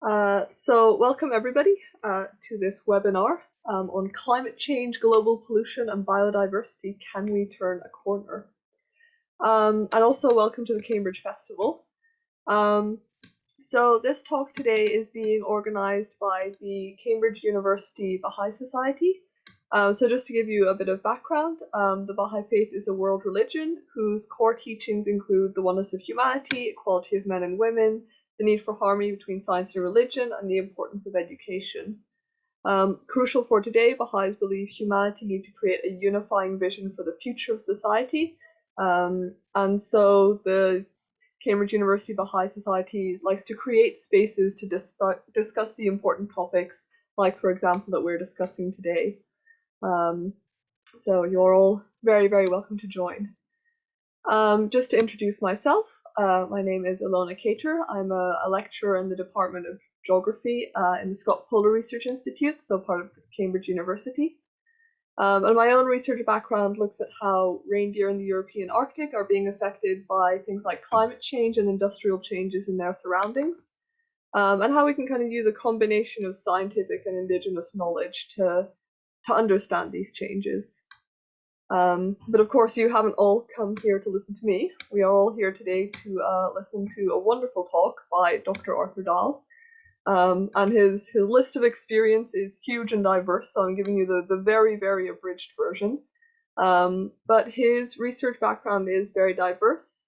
So welcome everybody to this webinar on climate change, global pollution and biodiversity. Can we turn a corner? And also welcome to the Cambridge Festival. So this talk today is being organized by the Cambridge University Baha'i Society. So just to give you a bit of background, the Baha'i faith is a world religion whose core teachings include the oneness of humanity, equality of men and women, the need for harmony between science and religion, and the importance of education. Crucial for today, Baha'is believe humanity needs to create a unifying vision for the future of society. And so the Cambridge University Baha'i Society likes to create spaces to discuss the important topics, like, for example, that we're discussing today. So you're all very, very welcome to join. Just to introduce myself, my name is Ilona Cater. I'm a lecturer in the Department of Geography in the Scott Polar Research Institute, so part of Cambridge University. And my own research background looks at how reindeer in the European Arctic are being affected by things like climate change and industrial changes in their surroundings, and how we can kind of use a combination of scientific and indigenous knowledge to understand these changes. But of course, you haven't all come here to listen to me. We are all here today to listen to a wonderful talk by Dr. Arthur Dahl. And his list of experience is huge and diverse, so I'm giving you the very, very abridged version. But his research background is very diverse,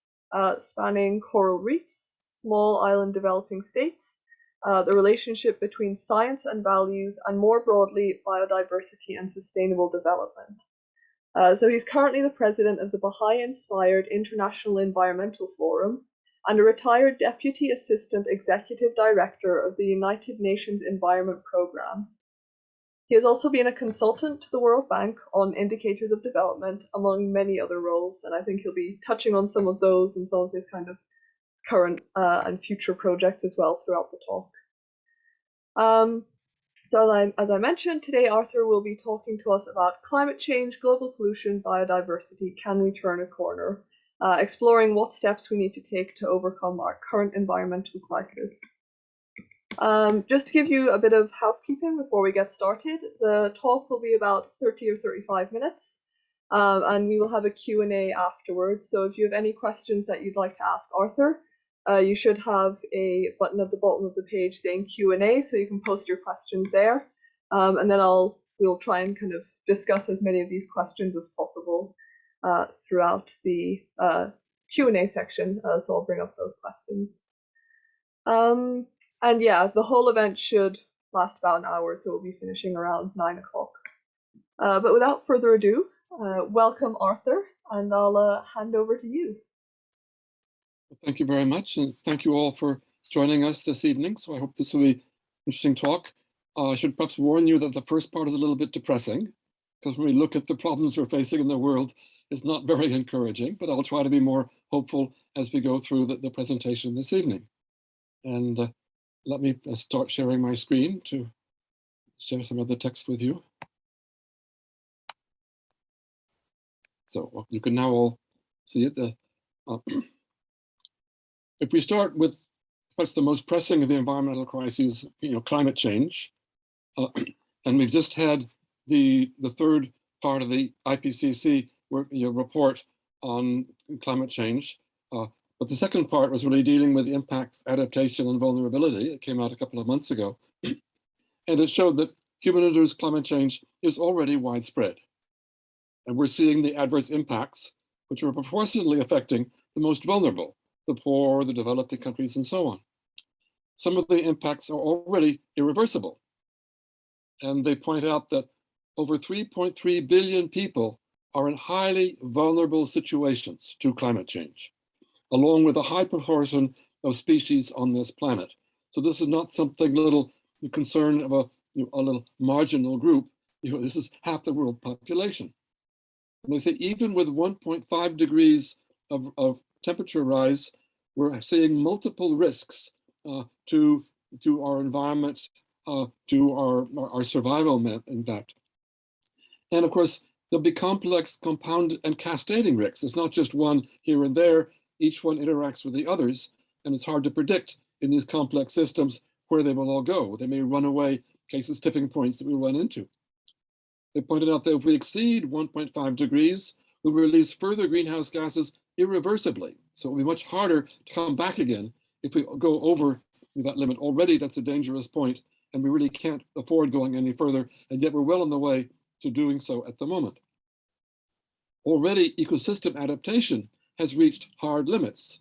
spanning coral reefs, small island developing states, the relationship between science and values, and more broadly, biodiversity and sustainable development. So he's currently the president of the Bahá'í-inspired International Environmental Forum and a retired Deputy Assistant Executive Director of the United Nations Environment Programme. He has also been a consultant to the World Bank on indicators of development, among many other roles, and I think he'll be touching on some of those and some of his kind of current and future projects as well throughout the talk. So as I mentioned, today Arthur will be talking to us about climate change, global pollution, biodiversity, can we turn a corner, exploring what steps we need to take to overcome our current environmental crisis. Just to give you a bit of housekeeping before we get started, the talk will be about 30 or 35 minutes, and we will have a Q&A afterwards. So if you have any questions that you'd like to ask Arthur, you should have a button at the bottom of the page saying Q&A, so you can post your questions there, and then we'll try and kind of discuss as many of these questions as possible throughout the Q&A section, so I'll bring up those questions. And yeah, the whole event should last about an hour, so we'll be finishing around 9 o'clock. But without further ado, welcome Arthur, and I'll hand over to you. Thank you very much, and thank you all for joining us this evening. So I hope this will be an interesting talk. I should perhaps warn you that the first part is a little bit depressing, because when we look at the problems we're facing in the world, it's not very encouraging, but I'll try to be more hopeful as we go through the presentation this evening. And let me start sharing my screen to share some of the text with you. So you can now all see it. If we start with perhaps the most pressing of the environmental crises, climate change, and we've just had the third part of the IPCC report on climate change, but the second part was really dealing with impacts, adaptation, and vulnerability. It came out a couple of months ago, and it showed that human-induced climate change is already widespread, and we're seeing the adverse impacts, which are proportionally affecting the most vulnerable, the poor, the developing countries, and so on. Some of the impacts are already irreversible. And they point out that over 3.3 billion people are in highly vulnerable situations to climate change, along with a high proportion of species on this planet. So this is not something little concern of a little marginal group. This is half the world population. And they say even with 1.5 degrees of temperature rise, we're seeing multiple risks to our environment, to our survival, in fact. And of course, there'll be complex, compound, and cascading risks. It's not just one here and there. Each one interacts with the others, and it's hard to predict in these complex systems where they will all go. They may run away, cases tipping points that we run into. They pointed out that if we exceed 1.5 degrees, we will release further greenhouse gases irreversibly. So it will be much harder to come back again if we go over that limit. Already that's a dangerous point, and we really can't afford going any further, and yet we're well on the way to doing so at the moment. Already ecosystem adaptation has reached hard limits.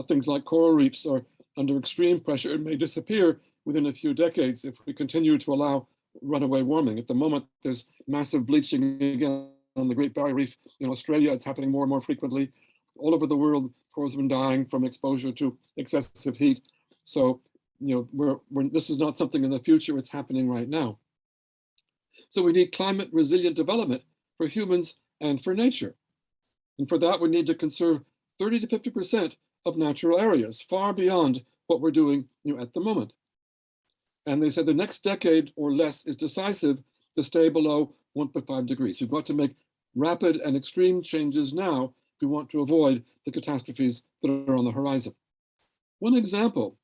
Things like coral reefs are under extreme pressure and may disappear within a few decades if we continue to allow runaway warming. At the moment, there's massive bleaching again on the Great Barrier Reef. In Australia, it's happening more and more frequently. All over the world, corals have been dying from exposure to excessive heat. So, this is not something in the future, it's happening right now. So we need climate resilient development for humans and for nature. And for that, we need to conserve 30 to 50% of natural areas, far beyond what we're doing at the moment. And they said the next decade or less is decisive to stay below 1.5 degrees. We've got to make rapid and extreme changes now if we want to avoid the catastrophes that are on the horizon. One example,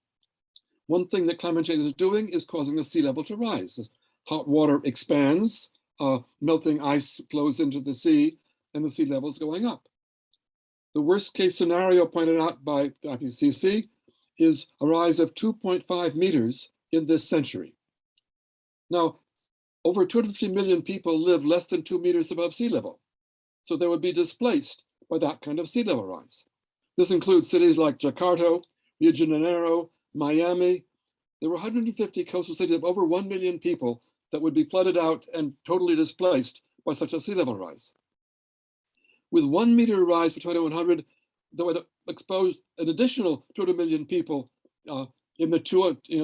one thing that climate change is doing is causing the sea level to rise. As hot water expands, melting ice flows into the sea, and the sea level is going up. The worst case scenario pointed out by the IPCC is a rise of 2.5 meters in this century. Now, over 250 million people live less than 2 meters above sea level. So they would be displaced by that kind of sea level rise. This includes cities like Jakarta, Rio de Janeiro, Miami. There were 150 coastal cities of over 1 million people that would be flooded out and totally displaced by such a sea level rise. With 1 meter rise by 2100, that would expose an additional 200 million people in the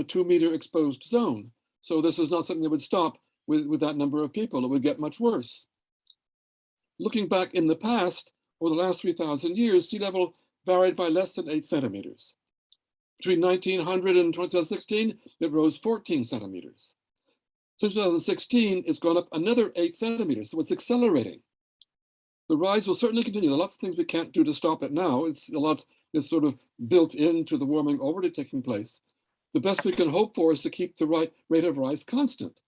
2 meter exposed zone. So this is not something that would stop with that number of people. It would get much worse. Looking back in the past, over the last 3,000 years, sea level varied by less than 8 centimeters. Between 1900 and 2016, it rose 14 centimeters. Since 2016, it's gone up another 8 centimeters, so it's accelerating. The rise will certainly continue. There are lots of things we can't do to stop it now. A lot is sort of built into the warming already taking place. The best we can hope for is to keep the rate of rise constant.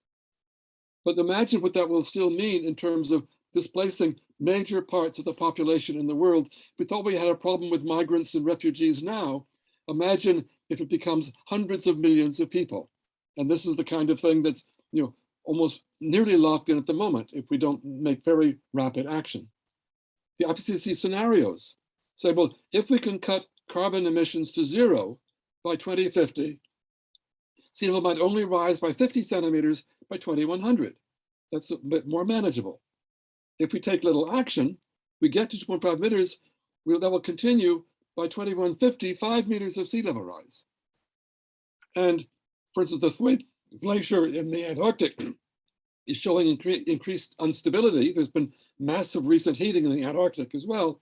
But imagine what that will still mean in terms of displacing major parts of the population in the world. If we thought we had a problem with migrants and refugees now, imagine if it becomes hundreds of millions of people. And this is the kind of thing that's almost nearly locked in at the moment if we don't make very rapid action. The IPCC scenarios say, well, if we can cut carbon emissions to zero by 2050, sea level might only rise by 50 centimeters by 2100. That's a bit more manageable. If we take little action, we get to 2.5 meters, that will continue by 2150, 5 meters of sea level rise. And for instance, the Thwaites Glacier in the Antarctic is showing increased instability. There's been massive recent heating in the Antarctic as well.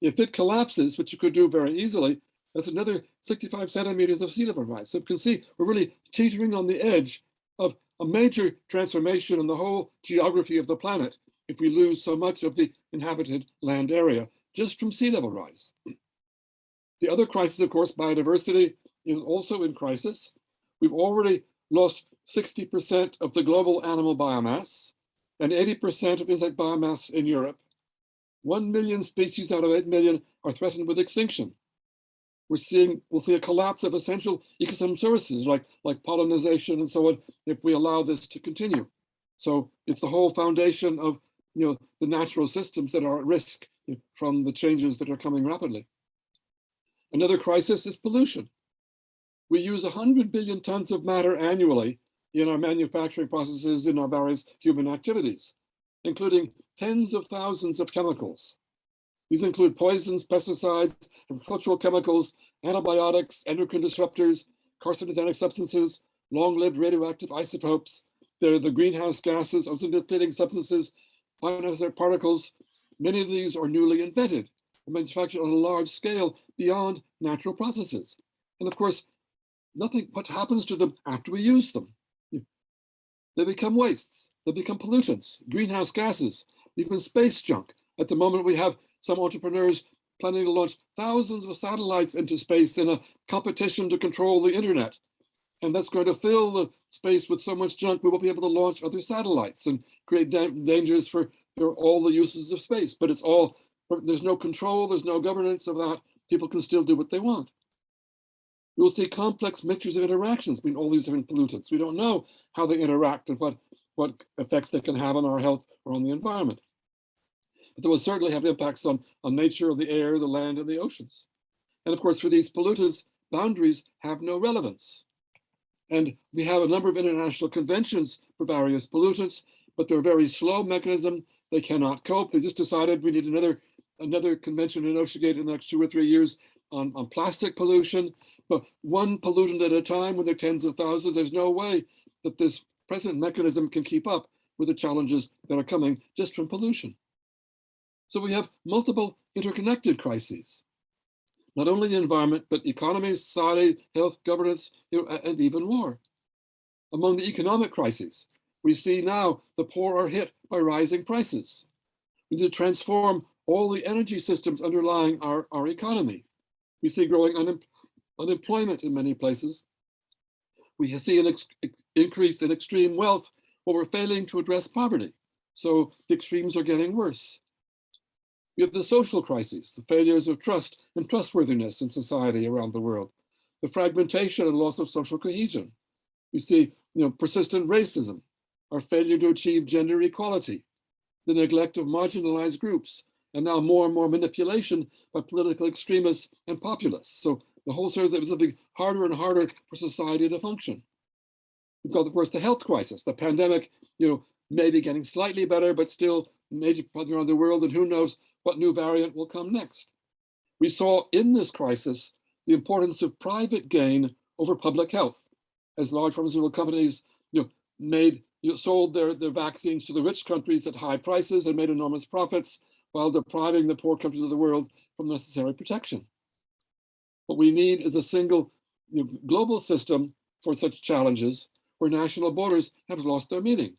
If it collapses, which you could do very easily, that's another 65 centimeters of sea level rise. So you can see we're really teetering on the edge of a major transformation in the whole geography of the planet if we lose so much of the inhabited land area just from sea level rise. The other crisis, of course, biodiversity is also in crisis. We've already lost 60% of the global animal biomass and 80% of insect biomass in Europe. 1 million species out of 8 million are threatened with extinction. We'll see a collapse of essential ecosystem services like pollination and so on if we allow this to continue. So it's the whole foundation of the natural systems that are at risk from the changes that are coming rapidly. Another crisis is pollution. We use 100 billion tons of matter annually in our manufacturing processes, in our various human activities, including tens of thousands of chemicals. These include poisons, pesticides, agricultural chemicals, antibiotics, endocrine disruptors, carcinogenic substances, long-lived radioactive isotopes. They're the greenhouse gases, ozone-depleting substances, ionosphere particles. Many of these are newly invented or manufactured on a large scale beyond natural processes. And of course, what happens to them after we use them? They become wastes, they become pollutants, greenhouse gases, even space junk. At the moment, we have some entrepreneurs planning to launch thousands of satellites into space in a competition to control the internet. And that's going to fill the space with so much junk, we won't be able to launch other satellites and create dangers for all the uses of space. But it's all, there's no control, there's no governance of that. People can still do what they want. We'll see complex mixtures of interactions between all these different pollutants. We don't know how they interact and what effects they can have on our health or on the environment. But they will certainly have impacts on nature, the air, the land, and the oceans. And of course, for these pollutants, boundaries have no relevance. And we have a number of international conventions for various pollutants, but they're a very slow mechanism. They cannot cope. They just decided we need another convention to negotiate in the next 2 or 3 years on plastic pollution, but one pollutant at a time when there are tens of thousands. There's no way that this present mechanism can keep up with the challenges that are coming just from pollution. So we have multiple interconnected crises, not only the environment, but economy, society, health, governance, and even war. Among the economic crises, we see now the poor are hit by rising prices. We need to transform all the energy systems underlying our economy. We see growing unemployment in many places. We see an increase in extreme wealth, but we're failing to address poverty. So the extremes are getting worse. We have the social crises, the failures of trust and trustworthiness in society around the world, the fragmentation and loss of social cohesion. We see persistent racism, our failure to achieve gender equality, the neglect of marginalized groups, and now more and more manipulation by political extremists and populists. So the whole sort of thing is becoming harder and harder for society to function. We've got, of course, the health crisis. The pandemic, may be getting slightly better, but still major problems around the world, and who knows what new variant will come next. We saw in this crisis the importance of private gain over public health, as large pharmaceutical companies sold their vaccines to the rich countries at high prices and made enormous profits while depriving the poor countries of the world from necessary protection. What we need is a single global system for such challenges where national borders have lost their meaning.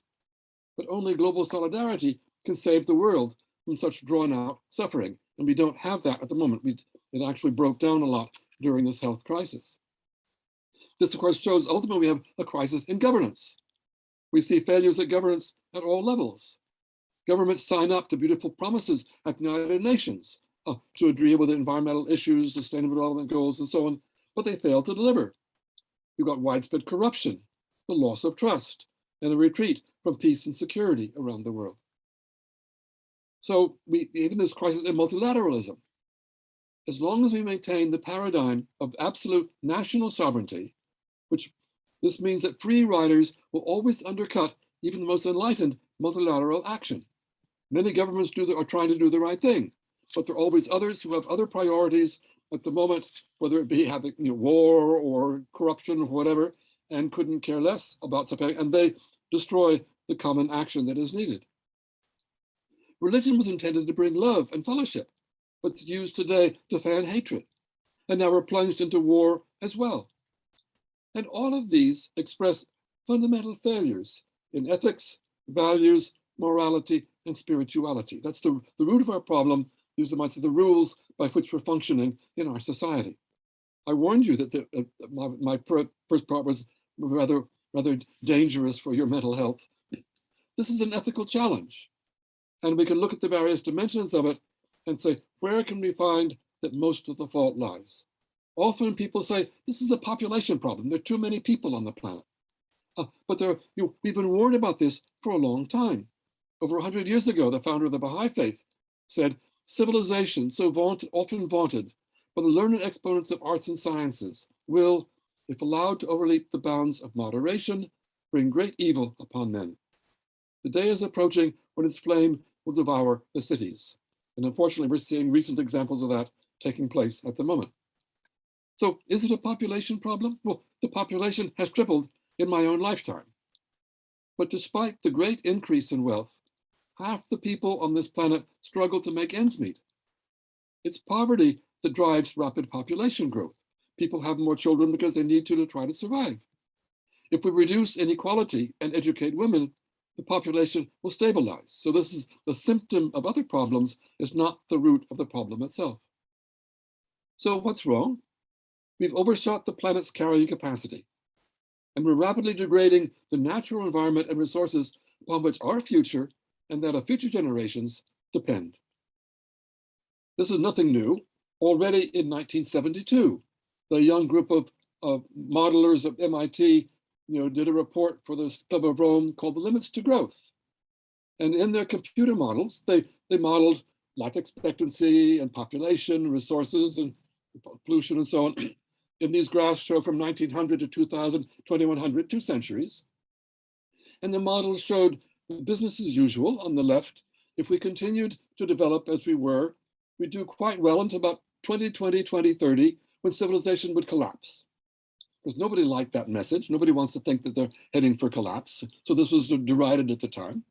But only global solidarity can save the world from such drawn-out suffering. And we don't have that at the moment. It actually broke down a lot during this health crisis. This, of course, shows ultimately we have a crisis in governance. We see failures at governance at all levels. Governments sign up to beautiful promises at the United Nations to deal with environmental issues, sustainable development goals, and so on, but they fail to deliver. We've got widespread corruption, the loss of trust, and a retreat from peace and security around the world. So even this crisis in multilateralism, as long as we maintain the paradigm of absolute national sovereignty, which this means that free riders will always undercut even the most enlightened multilateral action. Many governments are trying to do the right thing, but there are always others who have other priorities at the moment, whether it be having war or corruption or whatever, and couldn't care less about something, and they destroy the common action that is needed. Religion was intended to bring love and fellowship, but it's used today to fan hatred, and now we're plunged into war as well. And all of these express fundamental failures in ethics, values, morality, and spirituality. That's the root of our problem. These are the rules by which we're functioning in our society. I warned you that my first part was rather dangerous for your mental health. This is an ethical challenge. And we can look at the various dimensions of it and say, where can we find that most of the fault lies? Often people say, this is a population problem. There are too many people on the planet. But we've been warned about this for a long time. Over 100 years ago, the founder of the Baha'i faith said, civilization, so often vaunted by the learned exponents of arts and sciences, will, if allowed to overleap the bounds of moderation, bring great evil upon men. The day is approaching when its flame will devour the cities. And unfortunately, we're seeing recent examples of that taking place at the moment. So is it a population problem? Well, the population has tripled in my own lifetime. But despite the great increase in wealth, half the people on this planet struggle to make ends meet. It's poverty that drives rapid population growth. People have more children because they need to try to survive. If we reduce inequality and educate women, the population will stabilize. So this is the symptom of other problems, it's not the root of the problem itself. So what's wrong? We've overshot the planet's carrying capacity. and we're rapidly degrading the natural environment and resources upon which our future and that of future generations depend. This is nothing new. Already in 1972, the young group of modelers of MIT did a report for the Club of Rome called The Limits to Growth. And in their computer models, they modeled life expectancy and population, resources and pollution and so on. In these graphs show from 1900 to 2000, 2100, 2 centuries. And the model showed business as usual on the left. If we continued to develop as we were, we'd do quite well until about 2020, 2030, when civilization would collapse. Because nobody liked that message. Nobody wants to think that they're heading for collapse. So this was derided at the time.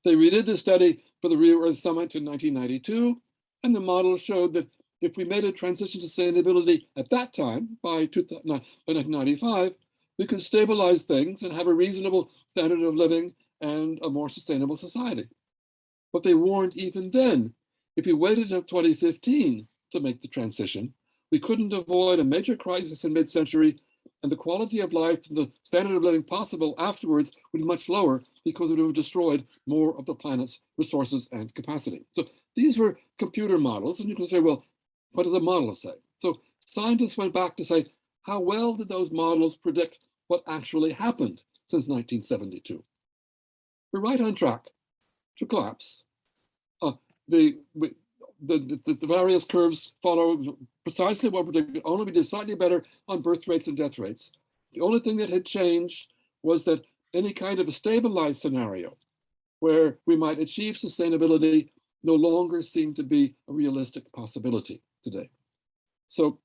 They redid the study for the Rio Earth Summit in 1992, and the model showed that if we made a transition to sustainability at that time, by 1995, we could stabilize things and have a reasonable standard of living and a more sustainable society. But they warned even then, if we waited until 2015 to make the transition, we couldn't avoid a major crisis in mid-century, and the quality of life and the standard of living possible afterwards would be much lower because it would have destroyed more of the planet's resources and capacity. So these were computer models, and you can say, well, what does a model say? So scientists went back to say, how well did those models predict what actually happened since 1972? We're right on track to collapse. The various curves follow precisely what we predicted, only we did slightly better on birth rates and death rates. The only thing that had changed was that any kind of a stabilized scenario where we might achieve sustainability no longer seemed to be a realistic possibility today. So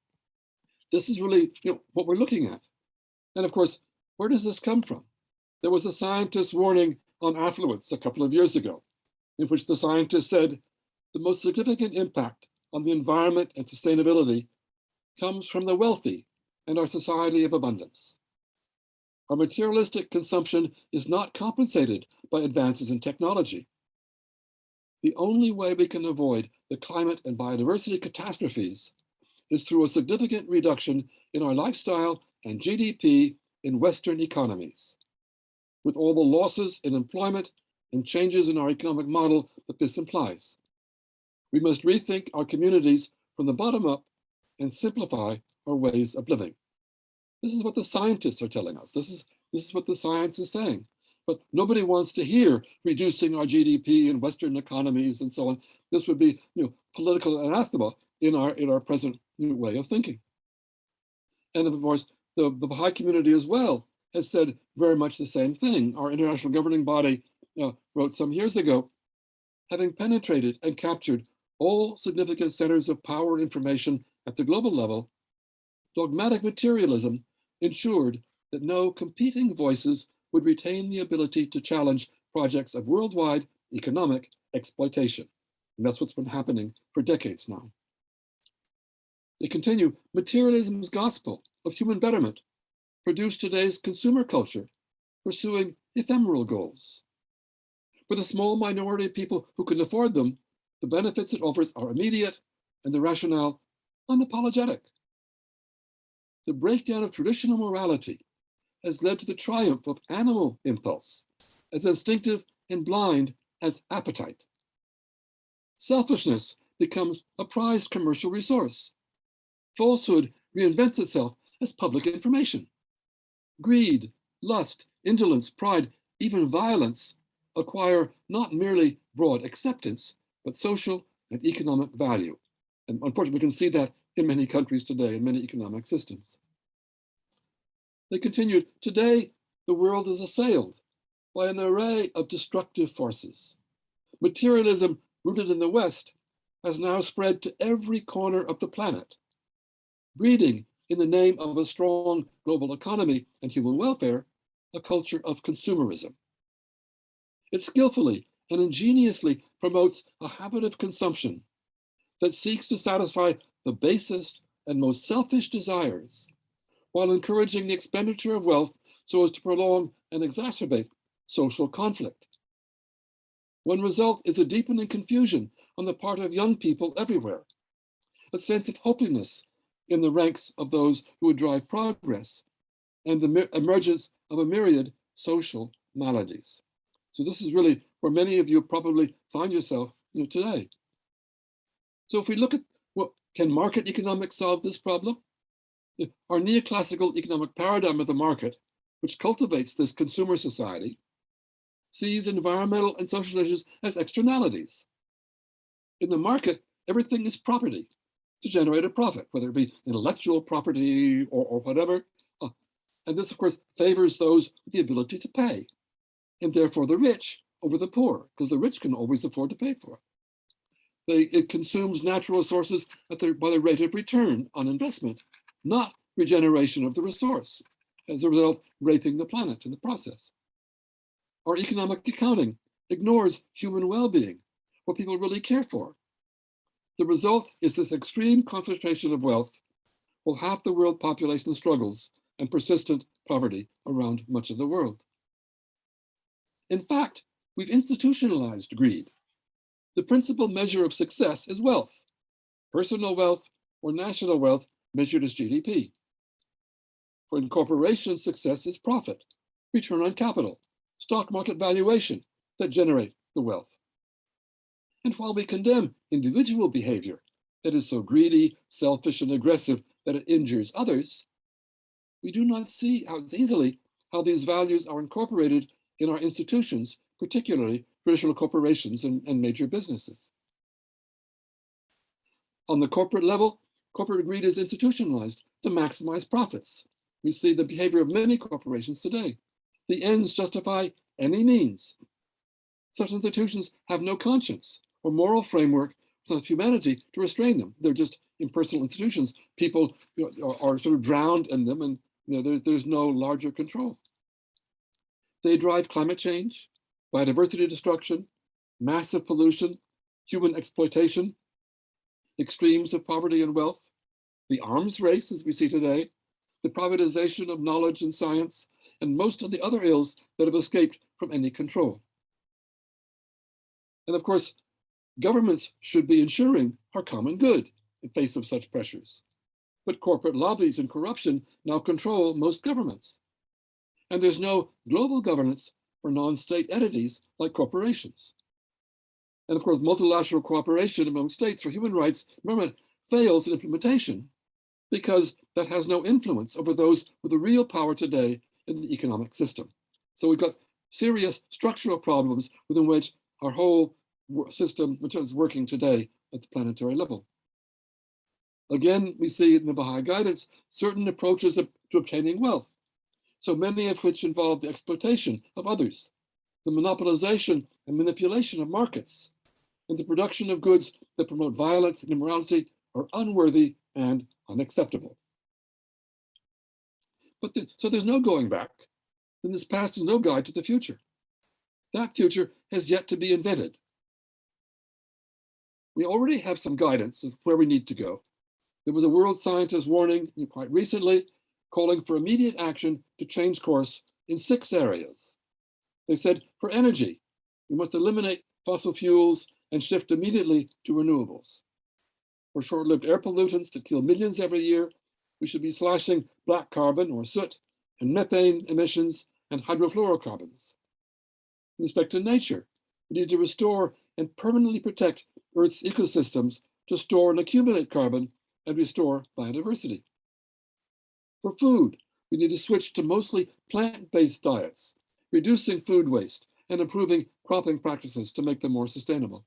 this is really what we're looking at. And of course, where does this come from? There was a scientist warning on affluence a couple of years ago, in which the scientist said, the most significant impact on the environment and sustainability comes from the wealthy and our society of abundance. Our materialistic consumption is not compensated by advances in technology. The only way we can avoid the climate and biodiversity catastrophes is through a significant reduction in our lifestyle and GDP in Western economies, with all the losses in employment and changes in our economic model that this implies. We must rethink our communities from the bottom up and simplify our ways of living. This is what the scientists are telling us. This is what the science is saying. But nobody wants to hear reducing our GDP in Western economies and so on. This would be political anathema in our present way of thinking. And of course, the Baha'i community as well has said very much the same thing. Our international governing body wrote some years ago, having penetrated and captured all significant centers of power and information at the global level, dogmatic materialism ensured that no competing voices would retain the ability to challenge projects of worldwide economic exploitation. And that's what's been happening for decades now. They continue, materialism's gospel of human betterment produced today's consumer culture, pursuing ephemeral goals. For the small minority of people who can afford them, the benefits it offers are immediate and the rationale unapologetic. The breakdown of traditional morality has led to the triumph of animal impulse, as instinctive and blind as appetite. Selfishness becomes a prized commercial resource. Falsehood reinvents itself as public information. Greed, lust, indolence, pride, even violence acquire not merely broad acceptance, but social and economic value. And unfortunately, we can see that in many countries today, in many economic systems. They continued, today, the world is assailed by an array of destructive forces. Materialism rooted in the West has now spread to every corner of the planet, breeding, in the name of a strong global economy and human welfare, a culture of consumerism. It skillfully and ingeniously promotes a habit of consumption that seeks to satisfy the basest and most selfish desires, while encouraging the expenditure of wealth so as to prolong and exacerbate social conflict. One result is a deepening confusion on the part of young people everywhere, a sense of hopelessness in the ranks of those who would drive progress, and the emergence of a myriad social maladies. So this is really where many of you probably find yourself today. So if we look at, well, can market economics solve this problem? Our neoclassical economic paradigm of the market, which cultivates this consumer society, sees environmental and social issues as externalities. In the market, everything is property to generate a profit, whether it be intellectual property or whatever. And this, of course, favors those with the ability to pay, and therefore the rich over the poor, because the rich can always afford to pay for it. It consumes natural resources by the rate of return on investment, not regeneration of the resource, as a result, raping the planet in the process. Our economic accounting ignores human well-being, what people really care for. The result is this extreme concentration of wealth, while half the world population struggles and persistent poverty around much of the world. In fact, we've institutionalized greed. The principal measure of success is wealth, personal wealth or national wealth measured as GDP. For corporations, success is profit, return on capital, stock market valuation that generate the wealth. And while we condemn individual behavior that is so greedy, selfish, and aggressive that it injures others, we do not see as easily how these values are incorporated in our institutions, particularly traditional corporations and major businesses. On the corporate level, corporate greed is institutionalized to maximize profits. We see the behavior of many corporations today. The ends justify any means. Such institutions have no conscience or moral framework of humanity to restrain them. They're just impersonal institutions. People are sort of drowned in them, and there's no larger control. They drive climate change, biodiversity destruction, massive pollution, human exploitation, extremes of poverty and wealth, the arms race as we see today, the privatization of knowledge and science, and most of the other ills that have escaped from any control. And of course, governments should be ensuring our common good in face of such pressures. But corporate lobbies and corruption now control most governments. And there's no global governance for non-state entities like corporations. And of course, multilateral cooperation among states for human rights fails in implementation because that has no influence over those with the real power today in the economic system. So we've got serious structural problems within which our whole system, which is working today at the planetary level. Again, we see in the Baha'i guidance certain approaches to obtaining wealth, so many of which involve the exploitation of others, the monopolization and manipulation of markets, and the production of goods that promote violence and immorality are unworthy and unacceptable. So there's no going back, and this past is no guide to the future. That future has yet to be invented. We already have some guidance of where we need to go. There was a world scientist warning quite recently calling for immediate action to change course in 6 areas. They said, for energy, we must eliminate fossil fuels and shift immediately to renewables. For short-lived air pollutants that kill millions every year, we should be slashing black carbon or soot and methane emissions and hydrofluorocarbons. With respect to nature, we need to restore and permanently protect Earth's ecosystems to store and accumulate carbon and restore biodiversity. For food, we need to switch to mostly plant-based diets, reducing food waste and improving cropping practices to make them more sustainable.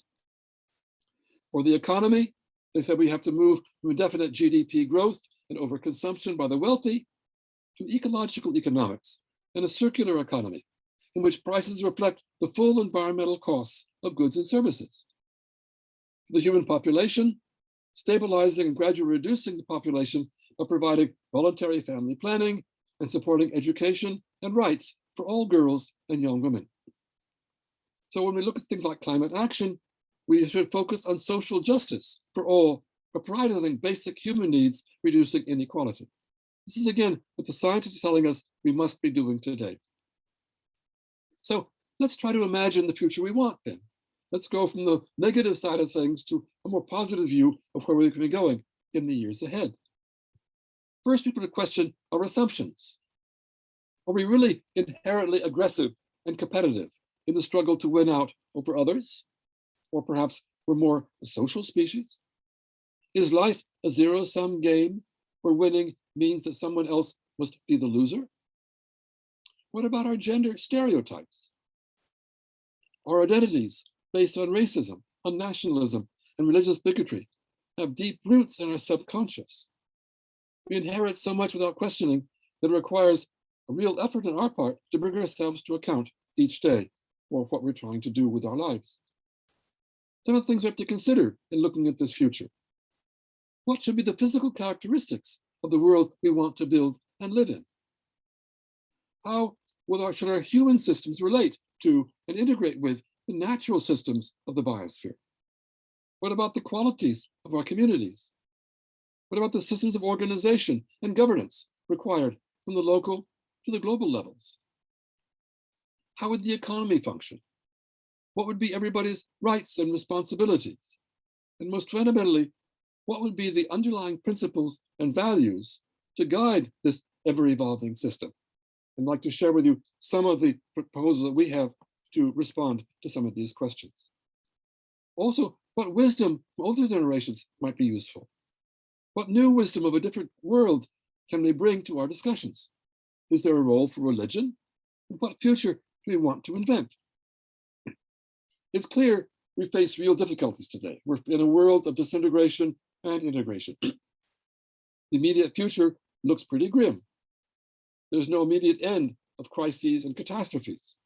For the economy, they said we have to move from indefinite GDP growth and overconsumption by the wealthy to ecological economics and a circular economy in which prices reflect the full environmental costs of goods and services. For the human population, stabilizing and gradually reducing the population by providing voluntary family planning and supporting education and rights for all girls and young women. So when we look at things like climate action, we should focus on social justice for all, by prioritizing basic human needs, reducing inequality. This is again what the scientists are telling us we must be doing today. So let's try to imagine the future we want then. Let's go from the negative side of things to a more positive view of where we can be going in the years ahead. First, we put a question our assumptions. Are we really inherently aggressive and competitive in the struggle to win out over others? Or perhaps we're more a social species? Is life a zero-sum game where winning means that someone else must be the loser? What about our gender stereotypes? Our identities based on racism, on nationalism, and religious bigotry have deep roots in our subconscious. We inherit so much without questioning that it requires a real effort on our part to bring ourselves to account each day for what we're trying to do with our lives. Some of the things we have to consider in looking at this future. What should be the physical characteristics of the world we want to build and live in? How should our human systems relate to and integrate with the natural systems of the biosphere? What about the qualities of our communities? What about the systems of organization and governance required from the local to the global levels? How would the economy function? What would be everybody's rights and responsibilities? And most fundamentally, what would be the underlying principles and values to guide this ever-evolving system? I'd like to share with you some of the proposals that we have to respond to some of these questions. Also, what wisdom from older generations might be useful? What new wisdom of a different world can we bring to our discussions? Is there a role for religion? And what future do we want to invent? It's clear we face real difficulties today. We're in a world of disintegration and integration. The immediate future looks pretty grim. There's no immediate end of crises and catastrophes.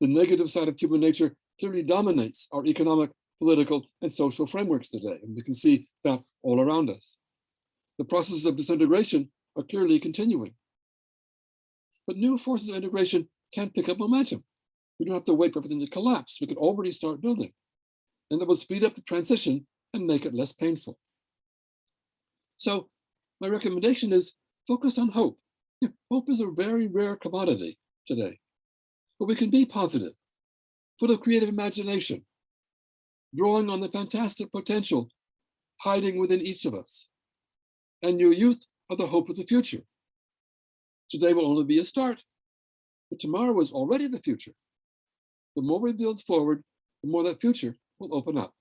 The negative side of human nature clearly dominates our economic, political, and social frameworks today, and you can see that all around us. The processes of disintegration are clearly continuing. But new forces of integration can pick up momentum. We don't have to wait for everything to collapse. We could already start building. And that will speed up the transition and make it less painful. So my recommendation is focus on hope. Hope is a very rare commodity today. But we can be positive, full of creative imagination, drawing on the fantastic potential hiding within each of us. And your youth are the hope of the future. Today will only be a start, but tomorrow is already the future. The more we build forward, the more that future will open up.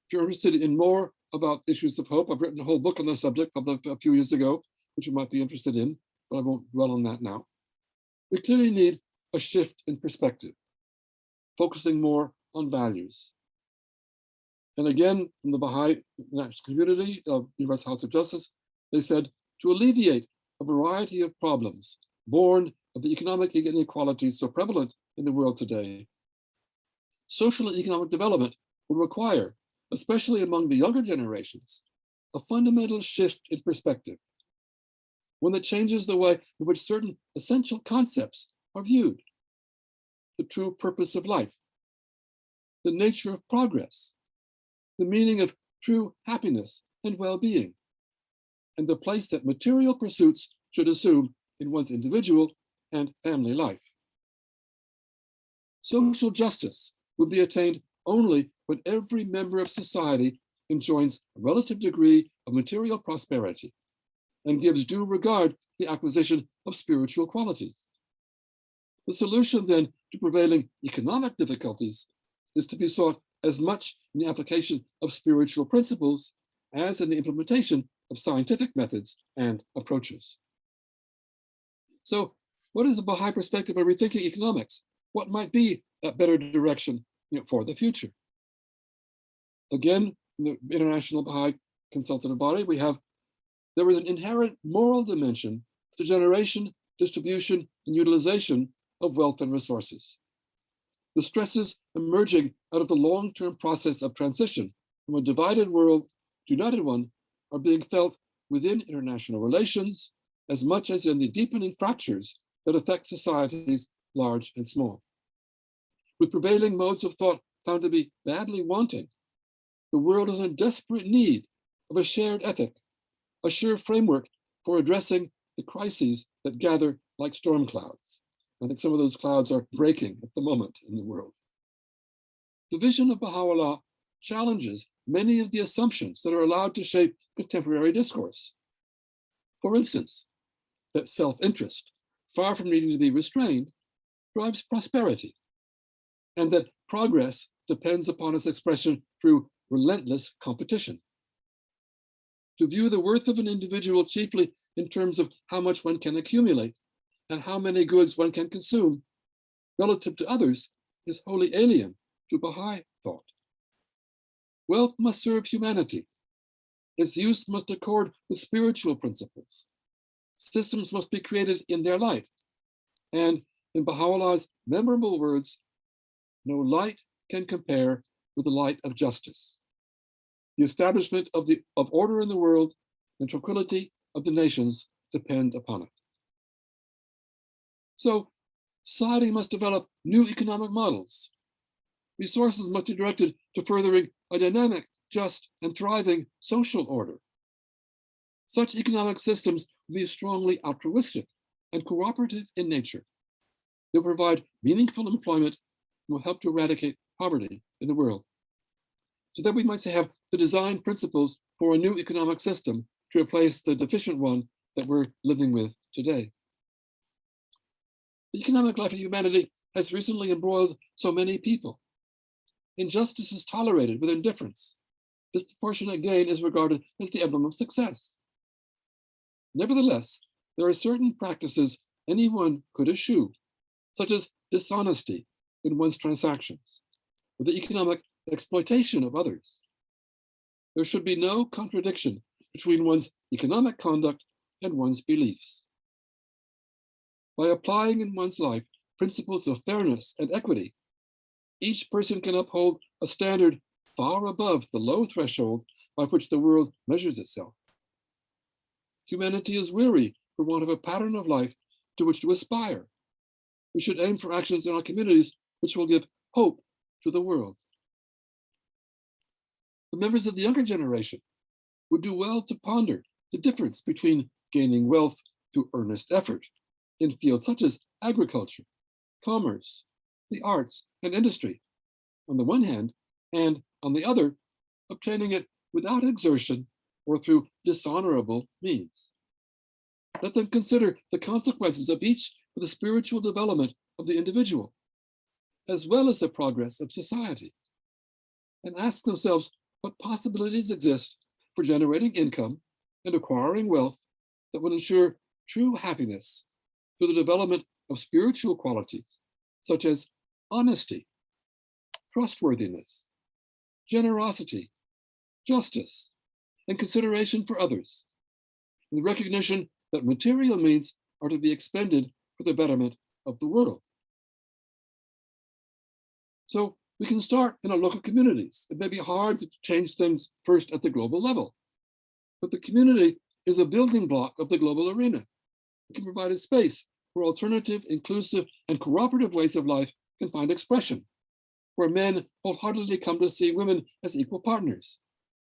If you're interested in more about issues of hope, I've written a whole book on the subject published a few years ago, which you might be interested in, but I won't dwell on that now. We clearly need a shift in perspective, focusing more on values. And again, from the Baha'i community of Universal House of Justice, they said to alleviate a variety of problems born of the economic inequalities so prevalent in the world today, social and economic development will require, especially among the younger generations, a fundamental shift in perspective, one that changes the way in which certain essential concepts are viewed. The true purpose of life, the nature of progress, the meaning of true happiness and well-being, and the place that material pursuits should assume in one's individual and family life. Social justice will be attained only when every member of society enjoys a relative degree of material prosperity and gives due regard to the acquisition of spiritual qualities. The solution then to prevailing economic difficulties is to be sought as much in the application of spiritual principles as in the implementation of scientific methods and approaches. So what is the Baha'i perspective of rethinking economics? What might be that better direction for the future? Again, in the International Baha'i Consultative Body, there is an inherent moral dimension to generation, distribution, and utilization of wealth and resources. The stresses emerging out of the long-term process of transition from a divided world to a united one are being felt within international relations as much as in the deepening fractures that affect societies large and small. With prevailing modes of thought found to be badly wanting, the world is in desperate need of a shared ethic, a sure framework for addressing the crises that gather like storm clouds. I think some of those clouds are breaking at the moment in the world. The vision of Baha'u'llah challenges many of the assumptions that are allowed to shape contemporary discourse. For instance, that self-interest, far from needing to be restrained, drives prosperity, and that progress depends upon its expression through relentless competition. To view the worth of an individual chiefly in terms of how much one can accumulate and how many goods one can consume relative to others is wholly alien to Baha'i thought. Wealth must serve humanity. Its use must accord with spiritual principles. Systems must be created in their light. And in Baha'u'llah's memorable words, no light can compare with the light of justice. The establishment of order in the world and tranquility of the nations depend upon it. So society must develop new economic models. Resources must be directed to furthering a dynamic, just, and thriving social order. Such economic systems will be strongly altruistic and cooperative in nature. They will provide meaningful employment and will help to eradicate poverty in the world. So that we might say have the design principles for a new economic system to replace the deficient one that we're living with today. The economic life of humanity has recently embroiled so many people. Injustice is tolerated with indifference. Disproportionate gain is regarded as the emblem of success. Nevertheless, there are certain practices anyone could eschew, such as dishonesty in one's transactions, or the economic exploitation of others. There should be no contradiction between one's economic conduct and one's beliefs. By applying in one's life principles of fairness and equity, each person can uphold a standard far above the low threshold by which the world measures itself. Humanity is weary for want of a pattern of life to which to aspire. We should aim for actions in our communities which will give hope to the world. The members of the younger generation would do well to ponder the difference between gaining wealth through earnest effort in fields such as agriculture, commerce, the arts, and industry, on the one hand, and on the other, obtaining it without exertion or through dishonorable means. Let them consider the consequences of each for the spiritual development of the individual, as well as the progress of society, and ask themselves what possibilities exist for generating income and acquiring wealth that will ensure true happiness through the development of spiritual qualities such as honesty, trustworthiness, generosity, justice, and consideration for others, and the recognition that material means are to be expended for the betterment of the world. So we can start in our local communities. It may be hard to change things first at the global level, but the community is a building block of the global arena. It can provide a space where alternative, inclusive, and cooperative ways of life can find expression, where men wholeheartedly come to see women as equal partners,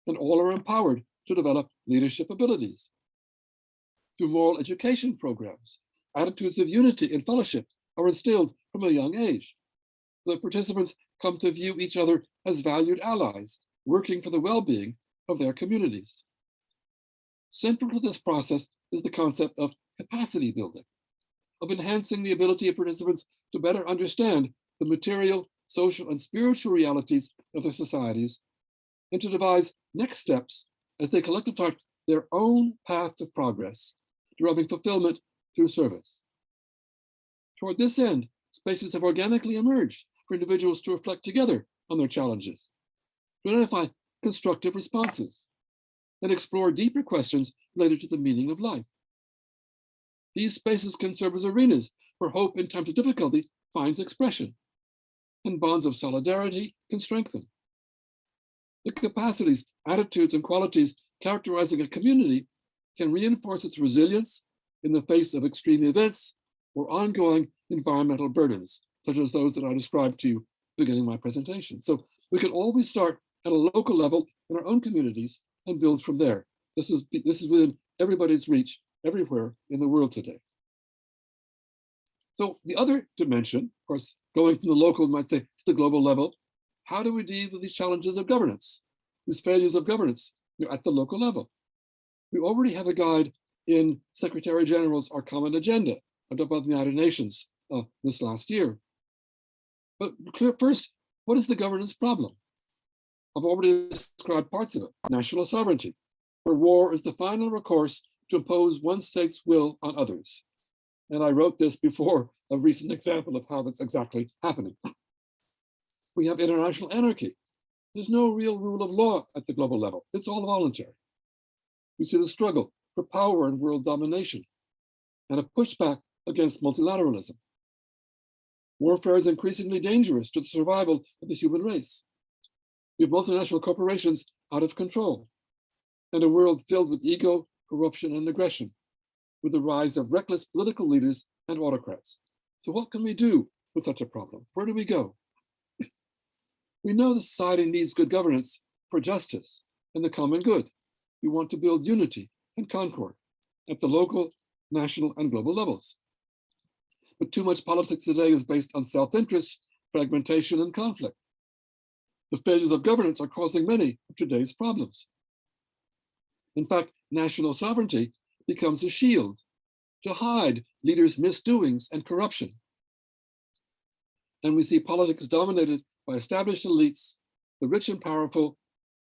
and all are empowered to develop leadership abilities. Through moral education programs, attitudes of unity and fellowship are instilled from a young age. The participants come to view each other as valued allies, working for the well-being of their communities. Central to this process is the concept of capacity building, of enhancing the ability of participants to better understand the material, social, and spiritual realities of their societies, and to devise next steps as they collectively chart their own path of progress, deriving fulfillment through service. Toward this end, spaces have organically emerged for individuals to reflect together on their challenges, to identify constructive responses, and explore deeper questions related to the meaning of life. These spaces can serve as arenas where hope in times of difficulty finds expression, and bonds of solidarity can strengthen. The capacities, attitudes, and qualities characterizing a community can reinforce its resilience in the face of extreme events or ongoing environmental burdens, such as those that I described to you at the beginning of my presentation. So we can always start at a local level in our own communities and build from there. This is within everybody's reach everywhere in the world today. So the other dimension, of course, going from the local, you might say, to the global level, how do we deal with these challenges of governance, these failures of governance at the local level? We already have a guide in Secretary General's Our Common Agenda adopted by the United Nations this last year. But first, what is the governance problem? I've already described parts of it. National sovereignty, where war is the final recourse to impose one state's will on others. And I wrote this before a recent example of how that's exactly happening. We have international anarchy. There's no real rule of law at the global level. It's all voluntary. We see the struggle for power and world domination and a pushback against multilateralism. Warfare is increasingly dangerous to the survival of the human race. We have multinational corporations out of control and a world filled with ego, corruption, and aggression, with the rise of reckless political leaders and autocrats. So what can we do with such a problem? Where do we go? We know the society needs good governance for justice and the common good. We want to build unity and concord at the local, national, and global levels. But too much politics today is based on self-interest, fragmentation, and conflict. The failures of governance are causing many of today's problems. In fact, national sovereignty becomes a shield to hide leaders' misdoings and corruption. And we see politics dominated by established elites, the rich and powerful,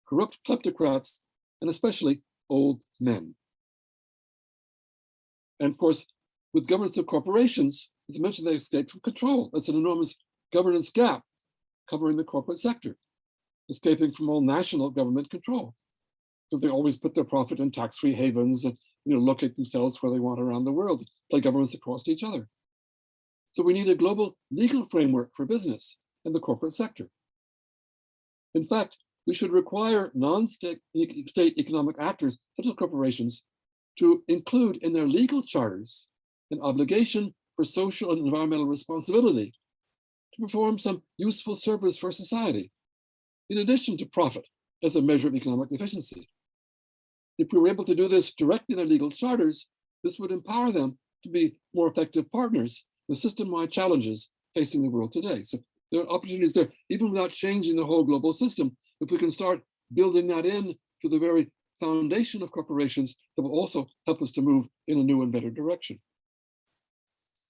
corrupt kleptocrats, and especially old men. And of course, with governance of corporations, as I mentioned, they escape from control. That's an enormous governance gap covering the corporate sector, escaping from all national government control, because they always put their profit in tax-free havens and locate themselves where they want around the world, play governments across to each other. So we need a global legal framework for business and the corporate sector. In fact, we should require non-state economic actors, such as corporations, to include in their legal charters an obligation for social and environmental responsibility to perform some useful service for society, in addition to profit as a measure of economic efficiency. If we were able to do this directly in their legal charters, this would empower them to be more effective partners in the system-wide challenges facing the world today. So there are opportunities there, even without changing the whole global system. If we can start building that in to the very foundation of corporations, that will also help us to move in a new and better direction.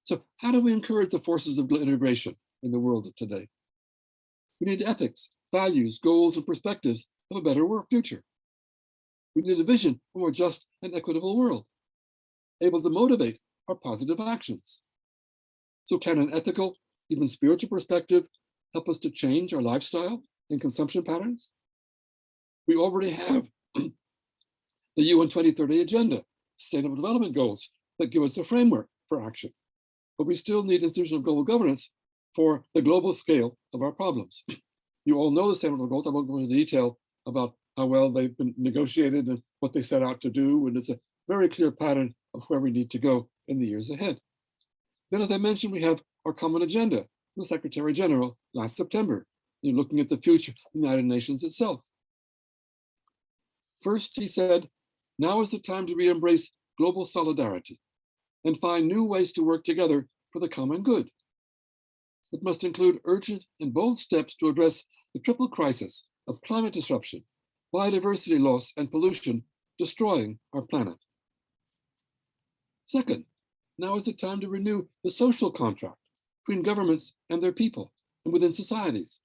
So how do we encourage the forces of integration in the world of today? We need ethics, values, goals, and perspectives of a better future. We need a vision for a more just and equitable world, able to motivate our positive actions. So can an ethical, even spiritual perspective help us to change our lifestyle and consumption patterns? We already have the UN 2030 Agenda, Sustainable Development Goals that give us a framework for action. But we still need institutional global governance for the global scale of our problems. You all know the Sustainable Goals. I won't go into detail about how well they've been negotiated and what they set out to do. And it's a very clear pattern of where we need to go in the years ahead. Then, as I mentioned, we have our common agenda, the Secretary General last September, looking at the future of the United Nations itself. First, he said, now is the time to re-embrace global solidarity and find new ways to work together for the common good. It must include urgent and bold steps to address the triple crisis of climate disruption, biodiversity loss, and pollution destroying our planet. Second, now is the time to renew the social contract between governments and their people and within societies,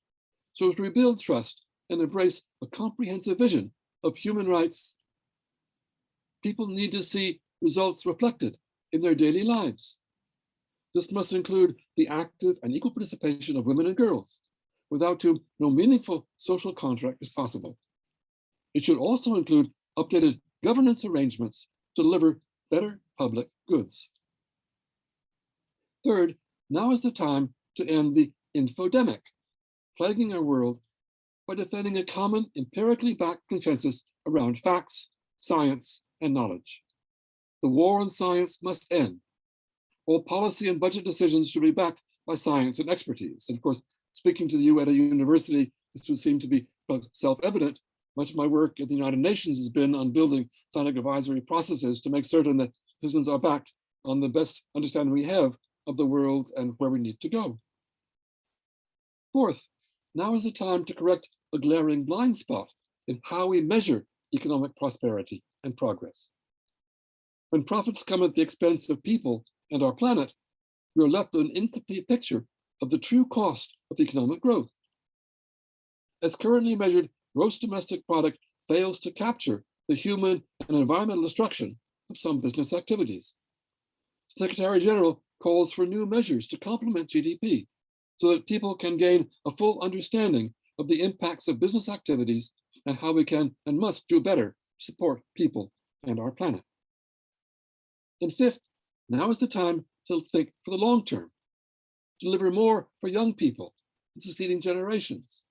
so as to rebuild trust and embrace a comprehensive vision of human rights. People need to see results reflected in their daily lives. This must include the active and equal participation of women and girls, without whom no meaningful social contract is possible. It should also include updated governance arrangements to deliver better public goods. Third, now is the time to end the infodemic, plaguing our world by defending a common, empirically backed consensus around facts, science, and knowledge. The war on science must end. All policy and budget decisions should be backed by science and expertise. And of course, speaking to you at a university, this would seem to be self-evident. Much of my work at the United Nations has been on building scientific advisory processes to make certain that decisions are backed on the best understanding we have of the world and where we need to go. Fourth, now is the time to correct a glaring blind spot in how we measure economic prosperity and progress. When profits come at the expense of people and our planet, we are left with an incomplete picture of the true cost of economic growth. As currently measured, gross domestic product fails to capture the human and environmental destruction of some business activities. The Secretary General calls for new measures to complement GDP so that people can gain a full understanding of the impacts of business activities and how we can and must do better to support people and our planet. And fifth, now is the time to think for the long term, deliver more for young people and succeeding generations,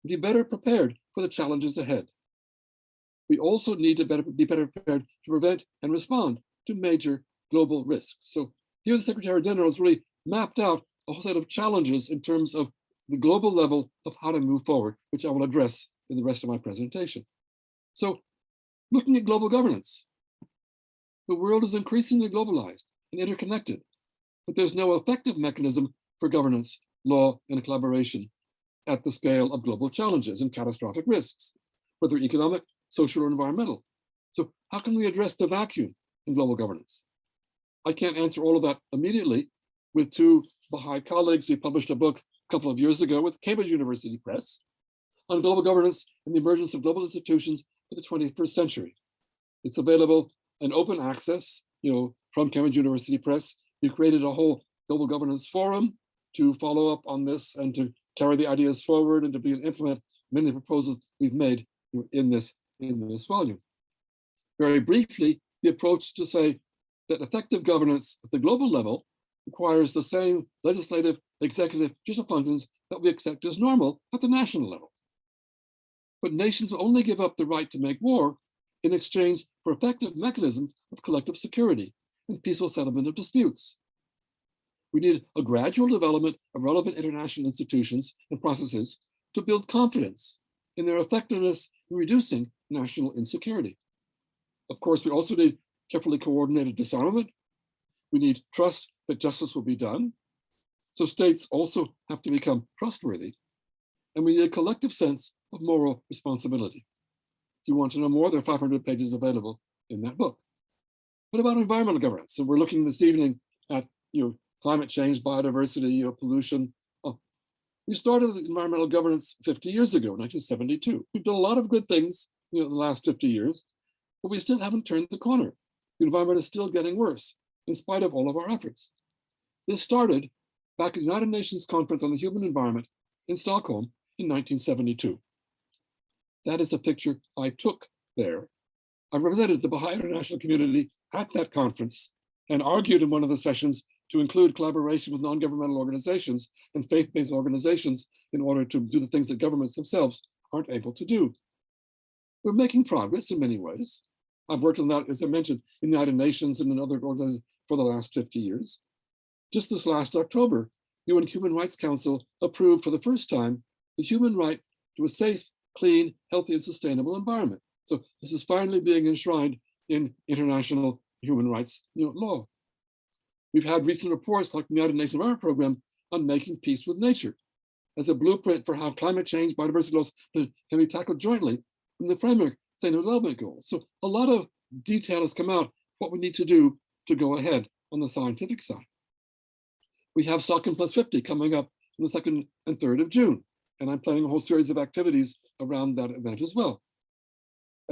and be better prepared for the challenges ahead. We also need to be better prepared to prevent and respond to major global risks. So here the Secretary General has really mapped out a whole set of challenges in terms of the global level of how to move forward, which I will address in the rest of my presentation. So looking at global governance, the world is increasingly globalized and interconnected, but there's no effective mechanism for governance, law, and collaboration at the scale of global challenges and catastrophic risks, whether economic, social, or environmental. So how can we address the vacuum in global governance? I can't answer all of that immediately. With two Baha'i colleagues, we published a book a couple of years ago with Cambridge University Press on global governance and the emergence of global institutions for the 21st century. It's available in open access, from Cambridge University Press. We created a whole global governance forum to follow up on this and to carry the ideas forward and to implement many of the proposals we've made in this volume. Very briefly, the approach to say that effective governance at the global level requires the same legislative, executive, judicial functions that we accept as normal at the national level. But nations will only give up the right to make war in exchange for effective mechanisms of collective security and peaceful settlement of disputes. We need a gradual development of relevant international institutions and processes to build confidence in their effectiveness in reducing national insecurity. Of course, we also need carefully coordinated disarmament. We need trust that justice will be done. So states also have to become trustworthy. And we need a collective sense of moral responsibility. If you want to know more, there are 500 pages available in that book. What about environmental governance? So we're looking this evening at climate change, biodiversity, pollution. We started environmental governance 50 years ago, 1972. We've done a lot of good things in the last 50 years, but we still haven't turned the corner. The environment is still getting worse in spite of all of our efforts. This started back at the United Nations Conference on the Human Environment in Stockholm in 1972. That is the picture I took there. I represented the Baha'i international community at that conference and argued in one of the sessions to include collaboration with non-governmental organizations and faith-based organizations in order to do the things that governments themselves aren't able to do. We're making progress in many ways. I've worked on that, as I mentioned, in the United Nations and in other organizations for the last 50 years. Just this last October, UN Human Rights Council approved for the first time the human right to a safe, clean, healthy, and sustainable environment. So this is finally being enshrined in international human rights law. We've had recent reports like the United Nations Environment Program on making peace with nature as a blueprint for how climate change, biodiversity loss can be tackled jointly in the framework Sustainable Development Goals. So a lot of detail has come out what we need to do to go ahead on the scientific side. We have SOCM Plus 50 coming up on the 2nd and 3rd of June, and I'm planning a whole series of activities around that event as well.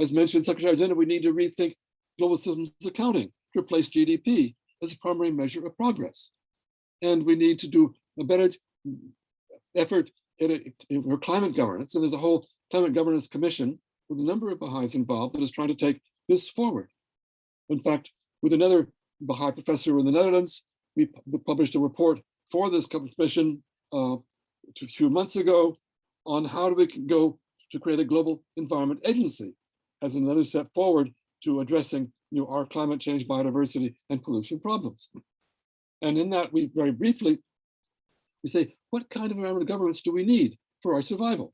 As mentioned, Secretary General, we need to rethink global systems accounting to replace GDP as a primary measure of progress. And we need to do a better effort for climate governance. And there's a whole climate governance commission with a number of Baha'is involved that is trying to take this forward. In fact, with another Baha'i professor in the Netherlands, we published a report for this commission a few months ago on how we can go to create a global environment agency as another step forward to addressing our climate change, biodiversity, and pollution problems. And in that, we very briefly, we say, what kind of environmental governance do we need for our survival?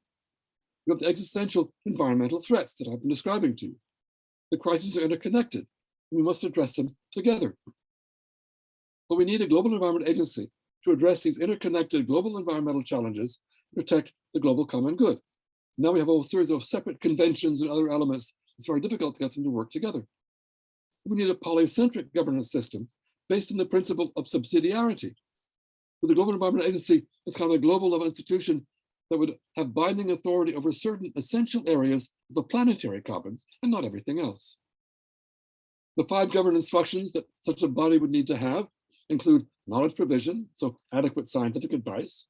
We have the existential environmental threats that I've been describing to you. The crises are interconnected, and we must address them together. But we need a global environment agency to address these interconnected global environmental challenges and protect the global common good. Now we have a whole series of separate conventions and other elements. It's very difficult to get them to work together. We need a polycentric governance system based on the principle of subsidiarity. With the Global Environment Agency, it's kind of a global level institution that would have binding authority over certain essential areas of the planetary commons and not everything else. The 5 governance functions that such a body would need to have include knowledge provision, so adequate scientific advice,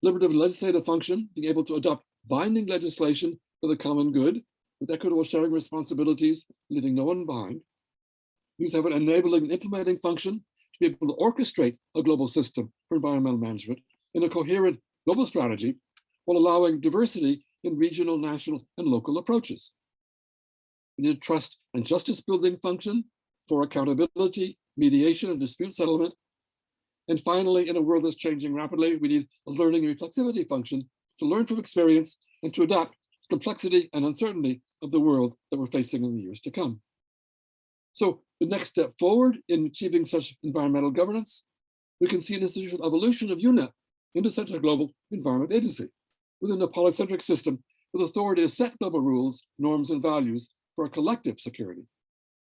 deliberative and legislative function, being able to adopt binding legislation for the common good with equitable sharing responsibilities, leaving no one behind. These have an enabling and implementing function to be able to orchestrate a global system for environmental management in a coherent global strategy while allowing diversity in regional, national, and local approaches. We need a trust and justice building function for accountability, mediation, and dispute settlement. And finally, in a world that's changing rapidly, we need a learning and reflexivity function to learn from experience and to adapt to the complexity and uncertainty of the world that we're facing in the years to come. So the next step forward in achieving such environmental governance, we can see an institutional evolution of UNEP into such a global environment agency within a polycentric system with authority to set global rules, norms, and values for a collective security.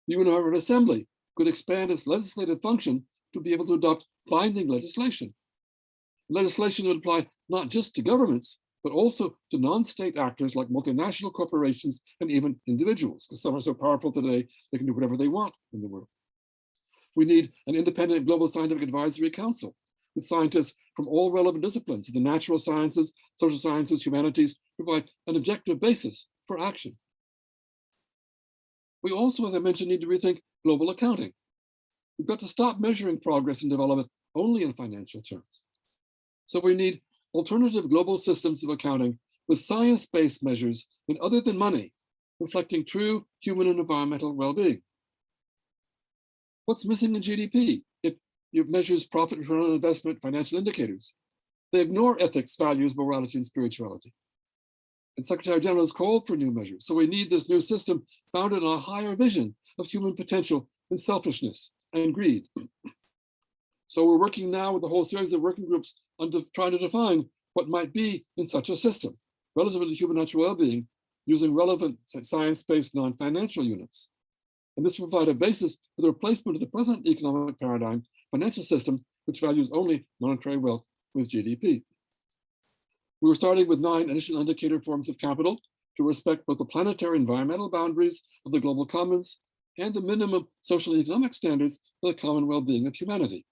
The UN Environment Assembly could expand its legislative function to be able to adopt binding legislation. Legislation would apply not just to governments, but also to non-state actors like multinational corporations and even individuals, because some are so powerful today, they can do whatever they want in the world. We need an independent global scientific advisory council with scientists from all relevant disciplines, the natural sciences, social sciences, humanities, provide an objective basis for action. We also, as I mentioned, need to rethink global accounting. We've got to stop measuring progress and development only in financial terms. So we need alternative global systems of accounting with science-based measures and other than money, reflecting true human and environmental well-being. What's missing in GDP? It measures profit, return on investment, financial indicators. They ignore ethics, values, morality, and spirituality. And Secretary General has called for new measures. So we need this new system founded on a higher vision of human potential and selfishness and greed. So we're working now with a whole series of working groups on trying to define what might be in such a system, relative to human natural well-being, using relevant science-based non-financial units. And this will provide a basis for the replacement of the present economic paradigm financial system, which values only monetary wealth with GDP. We were starting with 9 initial indicator forms of capital to respect both the planetary environmental boundaries of the global commons and the minimum social and economic standards for the common well-being of humanity.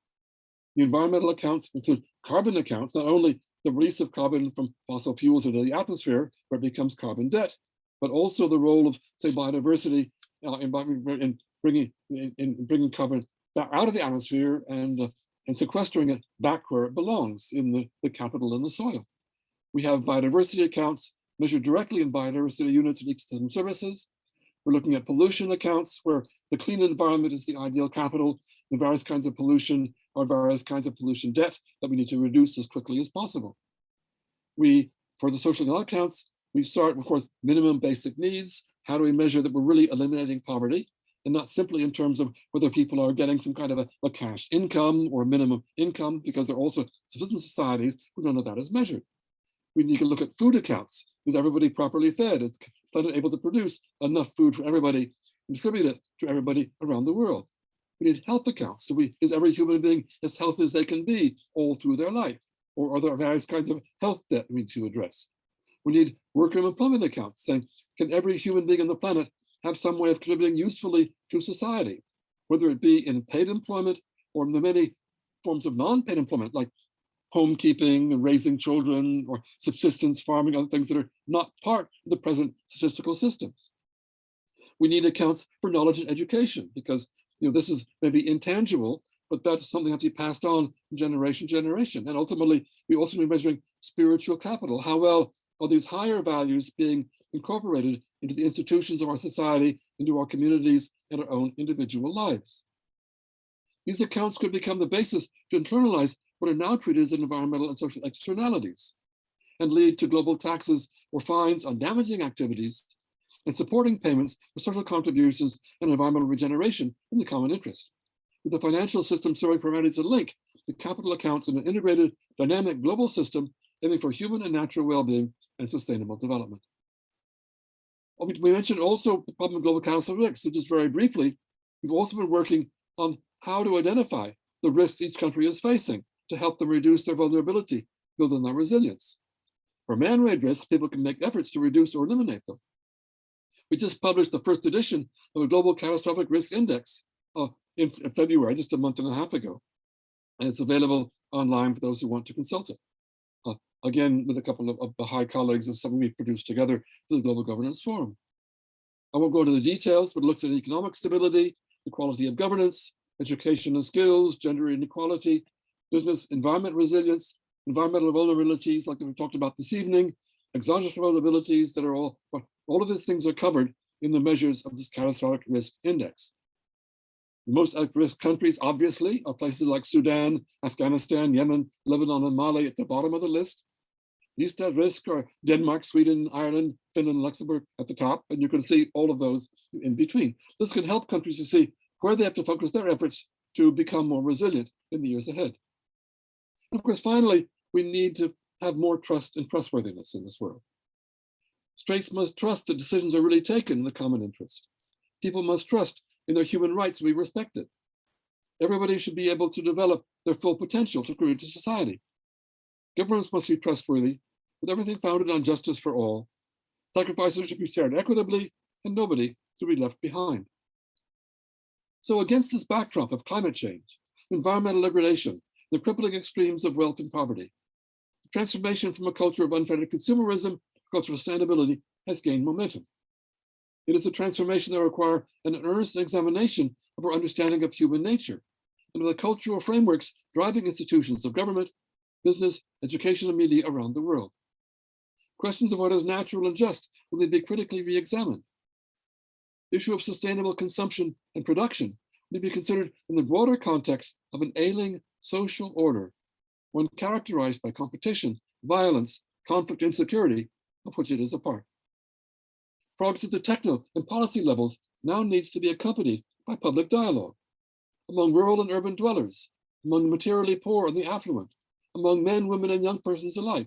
The environmental accounts include carbon accounts, not only the release of carbon from fossil fuels into the atmosphere, where it becomes carbon debt, but also the role of, say, biodiversity in bringing carbon back out of the atmosphere and sequestering it back where it belongs, in the capital and the soil. We have biodiversity accounts measured directly in biodiversity units and ecosystem services. We're looking at pollution accounts, where the clean environment is the ideal capital, and various kinds of pollution or various kinds of pollution debt that we need to reduce as quickly as possible. For the social accounts, we start, of course, minimum basic needs. How do we measure that we're really eliminating poverty, and not simply in terms of whether people are getting some kind of a cash income or a minimum income, because there are also citizen societies where none of that is measured. We need to look at food accounts. Is everybody properly fed? Is the planet able to produce enough food for everybody and distribute it to everybody around the world? We need health accounts. Is every human being as healthy as they can be all through their life? Or are there various kinds of health debt we need to address? We need worker employment accounts, saying, can every human being on the planet have some way of contributing usefully to society, whether it be in paid employment or in the many forms of non-paid employment, like homekeeping and raising children or subsistence farming, other things that are not part of the present statistical systems. We need accounts for knowledge and education, because this is maybe intangible, but that's something that has to be passed on from generation to generation. And ultimately, we also need measuring spiritual capital. How well are these higher values being incorporated into the institutions of our society, into our communities, and our own individual lives? These accounts could become the basis to internalize what are now treated as environmental and social externalities, and lead to global taxes or fines on damaging activities, and supporting payments for social contributions and environmental regeneration in the common interest, with the financial system serving primarily to link the capital accounts in an integrated, dynamic global system aiming for human and natural well-being and sustainable development. We mentioned also the problem of global catastrophic, so just very briefly, we've also been working on how to identify the risks each country is facing to help them reduce their vulnerability, build on their resilience. For man-made risks, people can make efforts to reduce or eliminate them. We just published the first edition of a global catastrophic risk index in February, just a month and a half ago. And it's available online for those who want to consult it. Again, with a couple of Baha'i colleagues, it's something we've produced together for the Global Governance Forum. I won't go into the details, but it looks at economic stability, the quality of governance, education and skills, gender inequality, business environment resilience, environmental vulnerabilities like we talked about this evening, exogenous vulnerabilities that are all of these things are covered in the measures of this catastrophic risk index. The most at-risk countries, obviously, are places like Sudan, Afghanistan, Yemen, Lebanon, and Mali at the bottom of the list. Least at risk are Denmark, Sweden, Ireland, Finland, Luxembourg at the top, and you can see all of those in between. This can help countries to see where they have to focus their efforts to become more resilient in the years ahead. And of course, finally, we need to have more trust and trustworthiness in this world. States must trust that decisions are really taken in the common interest. People must trust in their human rights to be respected. Everybody should be able to develop their full potential to contribute to society. Governments must be trustworthy, with everything founded on justice for all. Sacrifices should be shared equitably, and nobody should be left behind. So against this backdrop of climate change, environmental degradation, the crippling extremes of wealth and poverty, the transformation from a culture of unfettered consumerism to a culture of sustainability has gained momentum. It is a transformation that requires an earnest examination of our understanding of human nature and of the cultural frameworks driving institutions of government, business, education, and media around the world. Questions of what is natural and just will need to be critically re-examined. The issue of sustainable consumption and production need to be considered in the broader context of an ailing social order, one characterized by competition, violence, conflict, and insecurity, of which it is a part. Progress at the techno and policy levels now needs to be accompanied by public dialogue among rural and urban dwellers, among the materially poor and the affluent, among men, women, and young persons alike,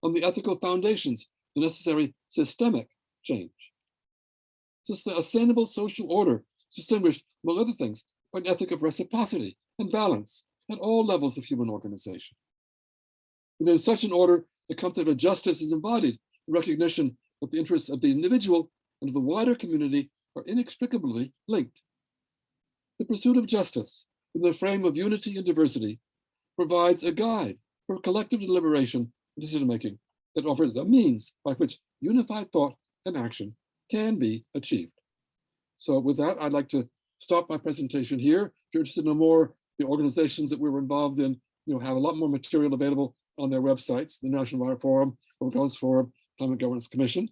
on the ethical foundations, the necessary systemic change. The sustainable social order is distinguished, among other things, by an ethic of reciprocity and balance at all levels of human organization. Within such an order, the concept of justice is embodied in recognition that the interests of the individual and of the wider community are inextricably linked. The pursuit of justice in the frame of unity and diversity provides a guide for collective deliberation and decision-making that offers a means by which unified thought and action can be achieved. So with that, I'd like to stop my presentation here. If you're interested in more, the organizations that we were involved in, have a lot more material available on their websites, the National Environment Forum, Global Governance Forum, Climate Governance Commission.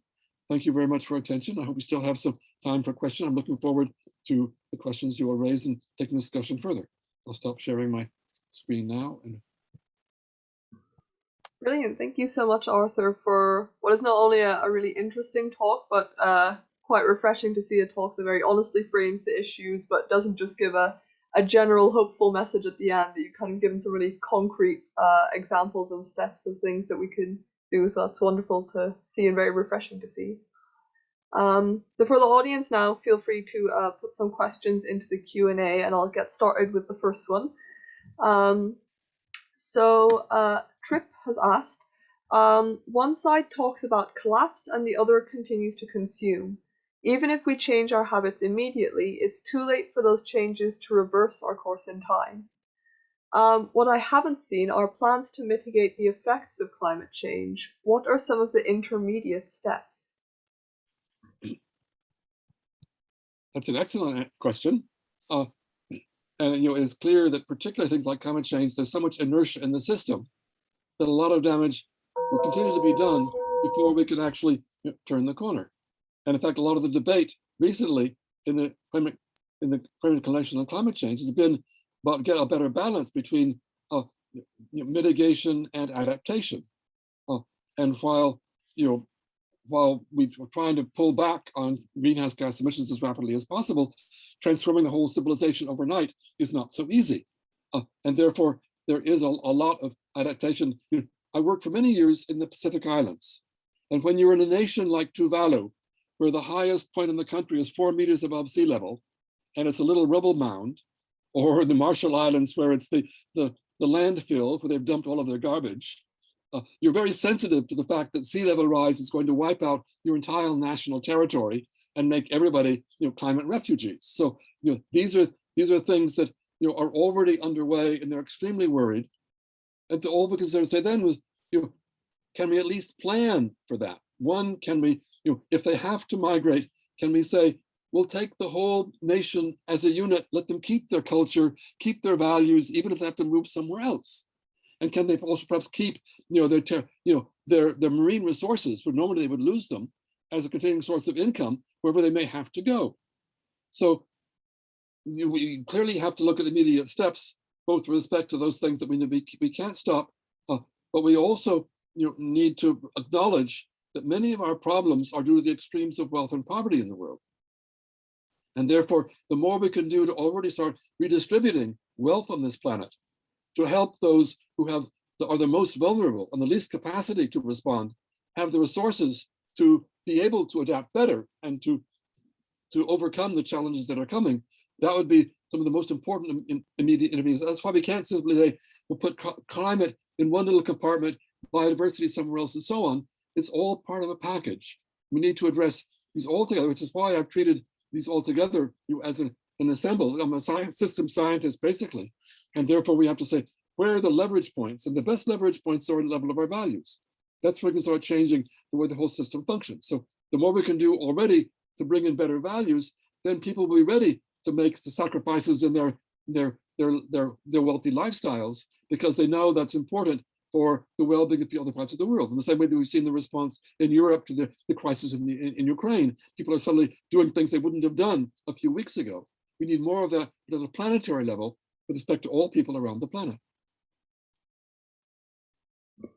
Thank you very much for your attention. I hope we still have some time for questions. I'm looking forward to the questions you will raise and taking the discussion further. I'll stop sharing my screen now. Brilliant. Thank you so much, Arthur, for what is not only a really interesting talk, but quite refreshing to see a talk that very honestly frames the issues, but doesn't just give a general hopeful message at the end, that you've kind of given some really concrete examples and steps of things that we can do. So that's wonderful to see and very refreshing to see. So for the audience now, feel free to put some questions into the Q&A, and I'll get started with the first one. Trip has asked, one side talks about collapse and the other continues to consume. Even if we change our habits immediately, it's too late for those changes to reverse our course in time. What I haven't seen are plans to mitigate the effects of climate change. What are some of the intermediate steps? That's an excellent question. And it's clear that particularly things like climate change, there's so much inertia in the system that a lot of damage will continue to be done before we can actually turn the corner. And in fact, a lot of the debate recently in the Framework Convention on Climate Change has been about get a better balance between mitigation and adaptation. And while we're trying to pull back on greenhouse gas emissions as rapidly as possible, transforming the whole civilization overnight is not so easy. And therefore, there is a lot of adaptation. I worked for many years in the Pacific Islands. And when you're in a nation like Tuvalu, where the highest point in the country is 4 meters above sea level, and it's a little rubble mound, or the Marshall Islands where it's the landfill where they've dumped all of their garbage. You're very sensitive to the fact that sea level rise is going to wipe out your entire national territory and make everybody, climate refugees. So, these are things that, are already underway, and they're extremely worried. And all we can say then was, can we at least plan for that? One, can we, if they have to migrate, can we say, we'll take the whole nation as a unit, let them keep their culture, keep their values, even if they have to move somewhere else? And can they also perhaps keep, their marine resources, where normally they would lose them, as a continuing source of income wherever they may have to go? So we clearly have to look at immediate steps, both with respect to those things that we can't stop, but we also need to acknowledge that many of our problems are due to the extremes of wealth and poverty in the world. And therefore, the more we can do to already start redistributing wealth on this planet, to help those who are the most vulnerable and the least capacity to respond, have the resources to be able to adapt better and to overcome the challenges that are coming, that would be some of the most important immediate interventions. That's why we can't simply say, we'll put climate in one little compartment, biodiversity somewhere else, and so on. It's all part of a package. We need to address these all together, which is why I've treated these all together as an ensemble. I'm a system scientist, basically. And therefore, we have to say, where are the leverage points? And the best leverage points are at the level of our values. That's where we can start changing the way the whole system functions. So the more we can do already to bring in better values, then people will be ready to make the sacrifices in their wealthy lifestyles, because they know that's important for the well-being of the other parts of the world. In the same way that we've seen the response in Europe to the crisis in Ukraine, people are suddenly doing things they wouldn't have done a few weeks ago. We need more of that at a planetary level with respect to all people around the planet.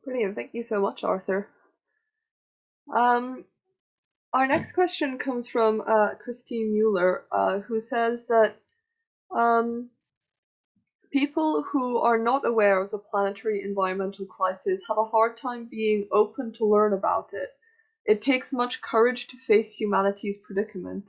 Brilliant, thank you so much, Arthur. Our next question comes from Christine Mueller, who says that people who are not aware of the planetary environmental crisis have a hard time being open to learn about it. It takes much courage to face humanity's predicament.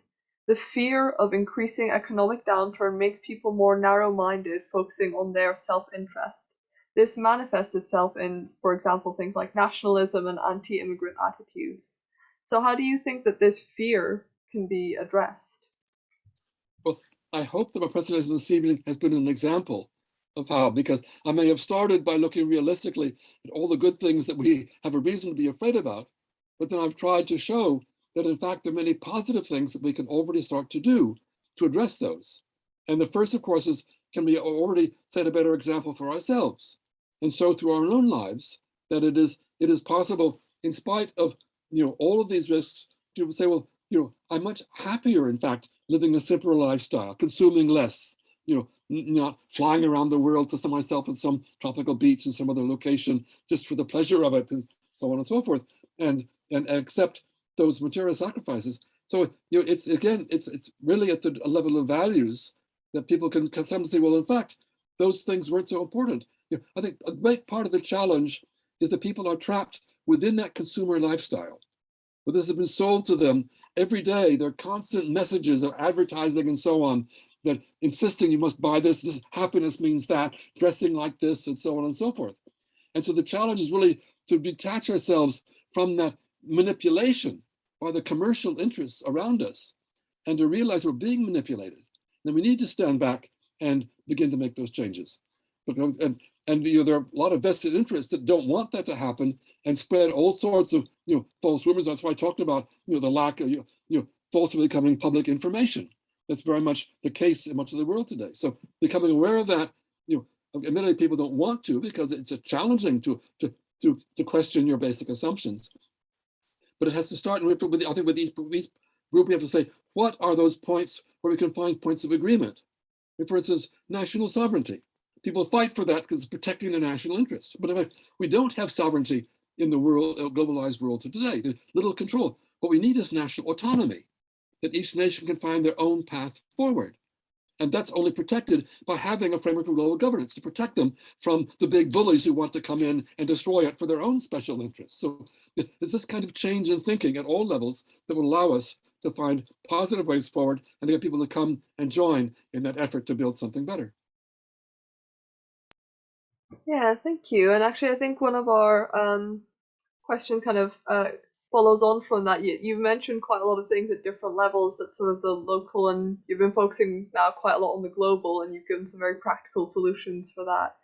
The fear of increasing economic downturn makes people more narrow-minded, focusing on their self-interest. This manifests itself in, for example, things like nationalism and anti-immigrant attitudes. So how do you think that this fear can be addressed? Well, I hope that my presentation this evening has been an example of how, because I may have started by looking realistically at all the good things that we have a reason to be afraid about, but then I've tried to show that in fact there are many positive things that we can already start to do to address those. And the first, of course, is, can we already set a better example for ourselves and show through our own lives that it is possible, in spite of all of these risks, to say, well, I'm much happier, in fact, living a simpler lifestyle, consuming less, not flying around the world to myself at some tropical beach in some other location just for the pleasure of it, and so on and so forth, and accept those material sacrifices. So it's really at the level of values that people can come and say, well, in fact, those things weren't so important. I think a great part of the challenge is that people are trapped within that consumer lifestyle. But this has been sold to them every day. There are constant messages of advertising and so on that insisting you must buy this happiness means that, dressing like this, and so on and so forth. And so the challenge is really to detach ourselves from that manipulation by the commercial interests around us and to realize we're being manipulated. Then we need to stand back and begin to make those changes. And there are a lot of vested interests that don't want that to happen and spread all sorts of false rumors. That's why I talked about the lack of falsely becoming public information. That's very much the case in much of the world today. So becoming aware of that, admittedly people don't want to, because it's challenging to question your basic assumptions. But it has to start, and I think with each group we have to say, what are those points where we can find points of agreement? For instance, national sovereignty. People fight for that because it's protecting their national interest. But in fact, we don't have sovereignty in the world, globalized world today. There's little control. What we need is national autonomy, that each nation can find their own path forward. And that's only protected by having a framework of global governance to protect them from the big bullies who want to come in and destroy it for their own special interests. So it's this kind of change in thinking at all levels that will allow us to find positive ways forward and to get people to come and join in that effort to build something better. Yeah, thank you. And actually, I think one of our questions kind of follows on from that. You've mentioned quite a lot of things at different levels, at sort of the local, and you've been focusing now quite a lot on the global, and you've given some very practical solutions for that.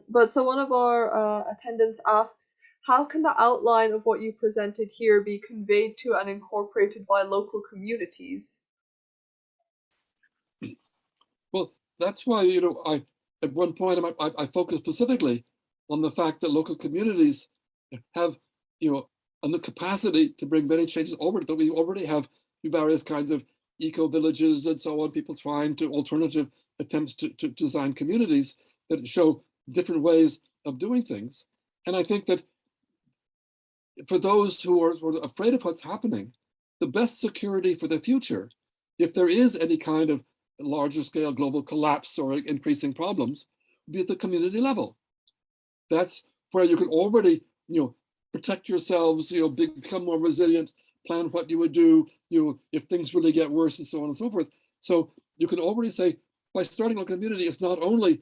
But so one of our attendants asks, how can the outline of what you presented here be conveyed to and incorporated by local communities? Well, that's why, you know, at one point I focused specifically on the fact that local communities have, you know, and the capacity to bring many changes over, that we already have various kinds of eco-villages and so on, people trying to alternative attempts to design communities that show different ways of doing things. And I think that for those who are afraid of what's happening, the best security for the future, if there is any kind of larger scale global collapse or increasing problems, would be at the community level. That's where you can already, you know, protect yourselves, you know, become more resilient, plan what you would do, you know, if things really get worse and so on and so forth. So you can already say, by starting a community, it's not only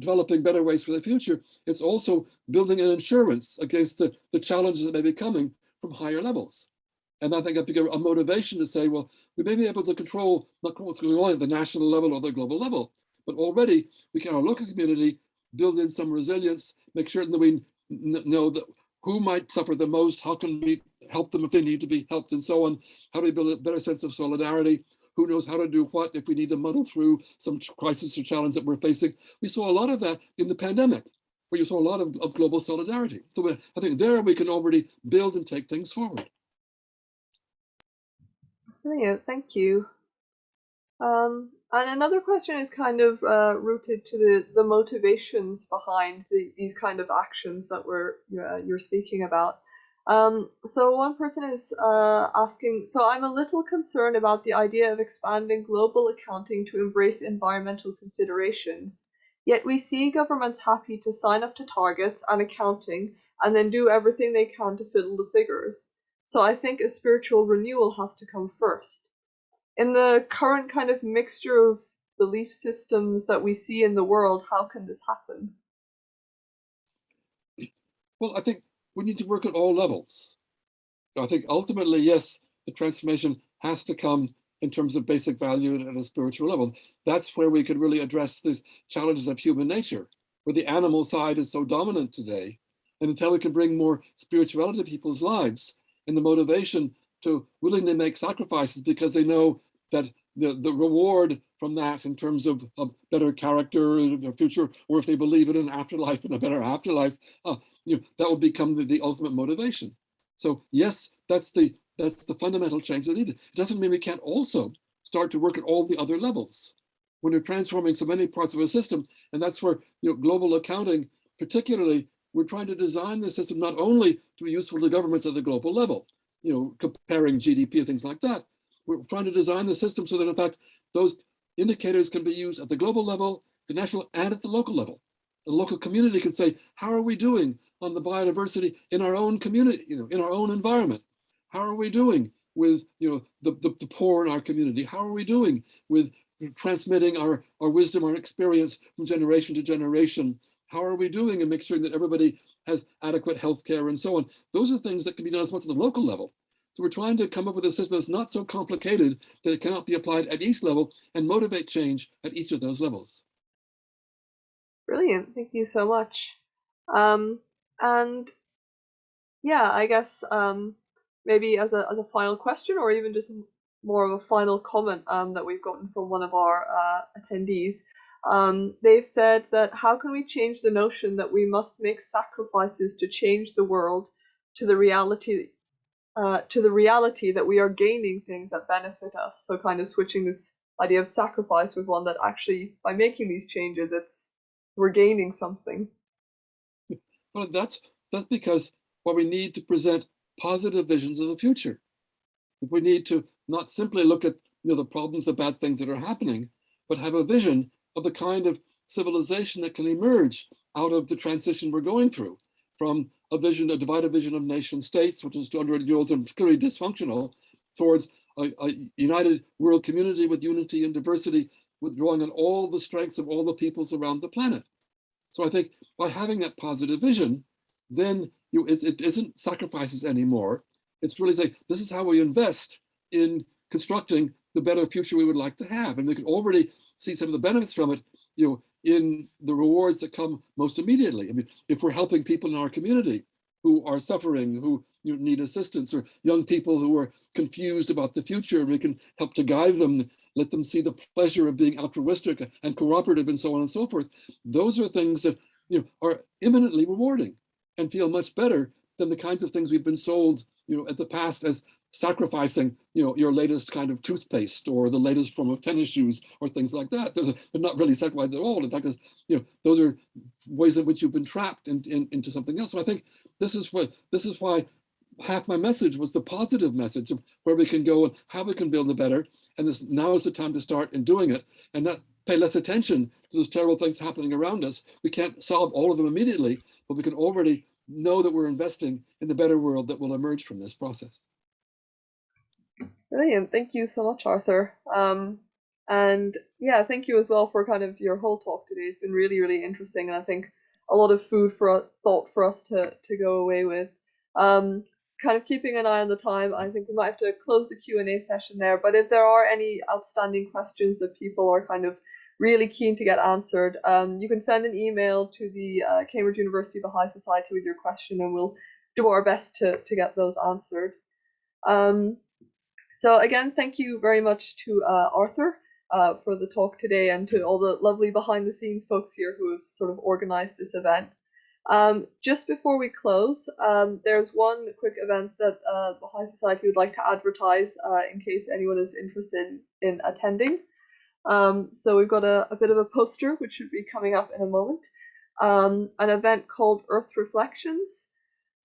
developing better ways for the future, it's also building an insurance against the challenges that may be coming from higher levels. And I think that'd be a motivation to say, well, we may be able to control not what's going on at the national level or the global level, but already we can, our local community, build in some resilience, make sure that we know that who might suffer the most, how can we help them if they need to be helped and so on, how do we build a better sense of solidarity, who knows how to do what if we need to muddle through some crisis or challenge that we're facing. We saw a lot of that in the pandemic, where you saw a lot of global solidarity. So I think there we can already build and take things forward. Brilliant, thank you. And another question is kind of rooted to the motivations behind these kind of actions that you're speaking about. So one person is asking, so I'm a little concerned about the idea of expanding global accounting to embrace environmental considerations. Yet we see governments happy to sign up to targets and accounting and then do everything they can to fiddle the figures. So I think a spiritual renewal has to come first. In the current kind of mixture of belief systems that we see in the world, how can this happen? Well, I think we need to work at all levels. So I think ultimately, yes, the transformation has to come in terms of basic value at a spiritual level. That's where we could really address these challenges of human nature, where the animal side is so dominant today. And until we can bring more spirituality to people's lives and the motivation to willingly make sacrifices because they know that the reward from that in terms of better character in their future, or if they believe in an afterlife and a better afterlife, you know, that will become the ultimate motivation. So yes, that's the fundamental change that needed. It doesn't mean we can't also start to work at all the other levels. When you're transforming so many parts of a system, and that's where, you know, global accounting, particularly, we're trying to design the system not only to be useful to governments at the global level, you know, comparing GDP and things like that. We're trying to design the system so that, in fact, those indicators can be used at the global level, the national, and at the local level. The local community can say, how are we doing on the biodiversity in our own community, you know, in our own environment? How are we doing with, you know, the poor in our community? How are we doing with transmitting our wisdom, our experience from generation to generation? How are we doing in making sure that everybody has adequate health care and so on? Those are things that can be done as much at the local level. So we're trying to come up with a system that's not so complicated that it cannot be applied at each level and motivate change at each of those levels. Brilliant, thank you so much. And yeah, I guess maybe as a final question, or even just more of a final comment that we've gotten from one of our attendees. They've said that how can we change the notion that we must make sacrifices to change the world to the reality that we are gaining things that benefit us. So kind of switching this idea of sacrifice with one that actually, by making these changes, we're gaining something. Well, that's because we need to present positive visions of the future. We need to not simply look at, you know, the problems, the bad things that are happening, but have a vision of the kind of civilization that can emerge out of the transition we're going through, from a divided vision of nation states, which is 200 years old and clearly dysfunctional, towards a united world community with unity and diversity, with drawing on all the strengths of all the peoples around the planet. So I think by having that positive vision, then it isn't sacrifices anymore. It's really saying, this is how we invest in constructing the better future we would like to have. And we can already see some of the benefits from it, in the rewards that come most immediately. I mean, if we're helping people in our community who are suffering, who need assistance, or young people who are confused about the future, and we can help to guide them, let them see the pleasure of being altruistic and cooperative and so on and so forth. Those are things that are imminently rewarding and feel much better than the kinds of things we've been sold at the past as sacrificing your latest kind of toothpaste or the latest form of tennis shoes or things like that. They're not really sacrificed at all. In fact, those are ways in which you've been trapped into something else. So I think this is why half my message was the positive message of where we can go and how we can build a better. And now is the time to start in doing it, and not pay less attention to those terrible things happening around us. We can't solve all of them immediately, but we can already know that we're investing in the better world that will emerge from this process. Brilliant. Thank you so much, Arthur. And yeah, thank you as well for kind of your whole talk today. It's been really, really interesting, and I think a lot of food for thought for us to go away with. Kind of keeping an eye on the time, I think we might have to close the Q&A session there, but if there are any outstanding questions that people are kind of really keen to get answered, you can send an email to the Cambridge University Baha'i Society with your question, and we'll do our best to get those answered. So again, thank you very much to Arthur for the talk today, and to all the lovely behind the scenes folks here who have sort of organized this event. Just before we close, there's one quick event that the Baha'i Society would like to advertise in case anyone is interested in attending. So we've got a bit of a poster which should be coming up in a moment, an event called Earth Reflections.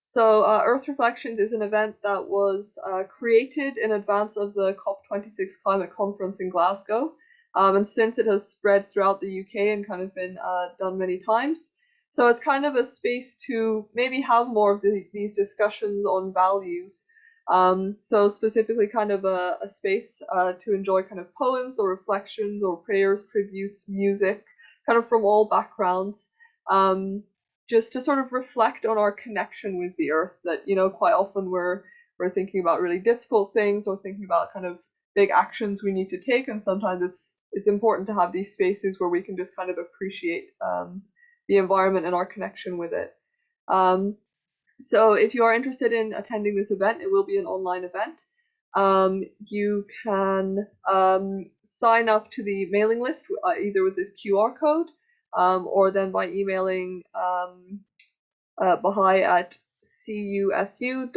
So Earth Reflections is an event that was created in advance of the COP26 climate conference in Glasgow, and since it has spread throughout the UK and kind of been done many times. So it's kind of a space to maybe have more of these discussions on values. So specifically kind of a space to enjoy kind of poems or reflections or prayers, tributes, music, kind of from all backgrounds, just to sort of reflect on our connection with the earth, that, quite often we're thinking about really difficult things or thinking about kind of big actions we need to take, and sometimes it's important to have these spaces where we can just kind of appreciate the environment and our connection with it. So if you are interested in attending this event, it will be an online event. You can sign up to the mailing list either with this QR code or then by emailing Baha'i at cusu.cam.ac.uk.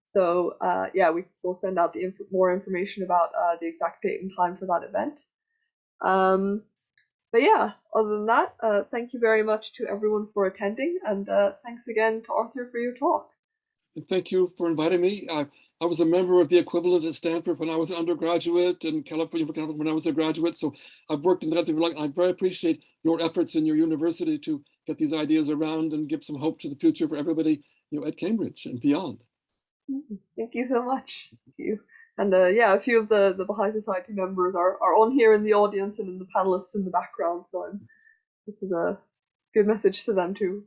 So yeah, we will send out more information about the exact date and time for that event. But yeah, other than that, thank you very much to everyone for attending, and thanks again to Arthur for your talk. And thank you for inviting me. I was a member of the equivalent at Stanford when I was an undergraduate, and California when I was a graduate. So I've worked in that. I very appreciate your efforts in your university to get these ideas around and give some hope to the future for everybody, at Cambridge and beyond. Thank you so much. Thank you. And yeah, a few of the Baha'i Society members are on here in the audience and in the panelists in the background. So this is a good message to them too.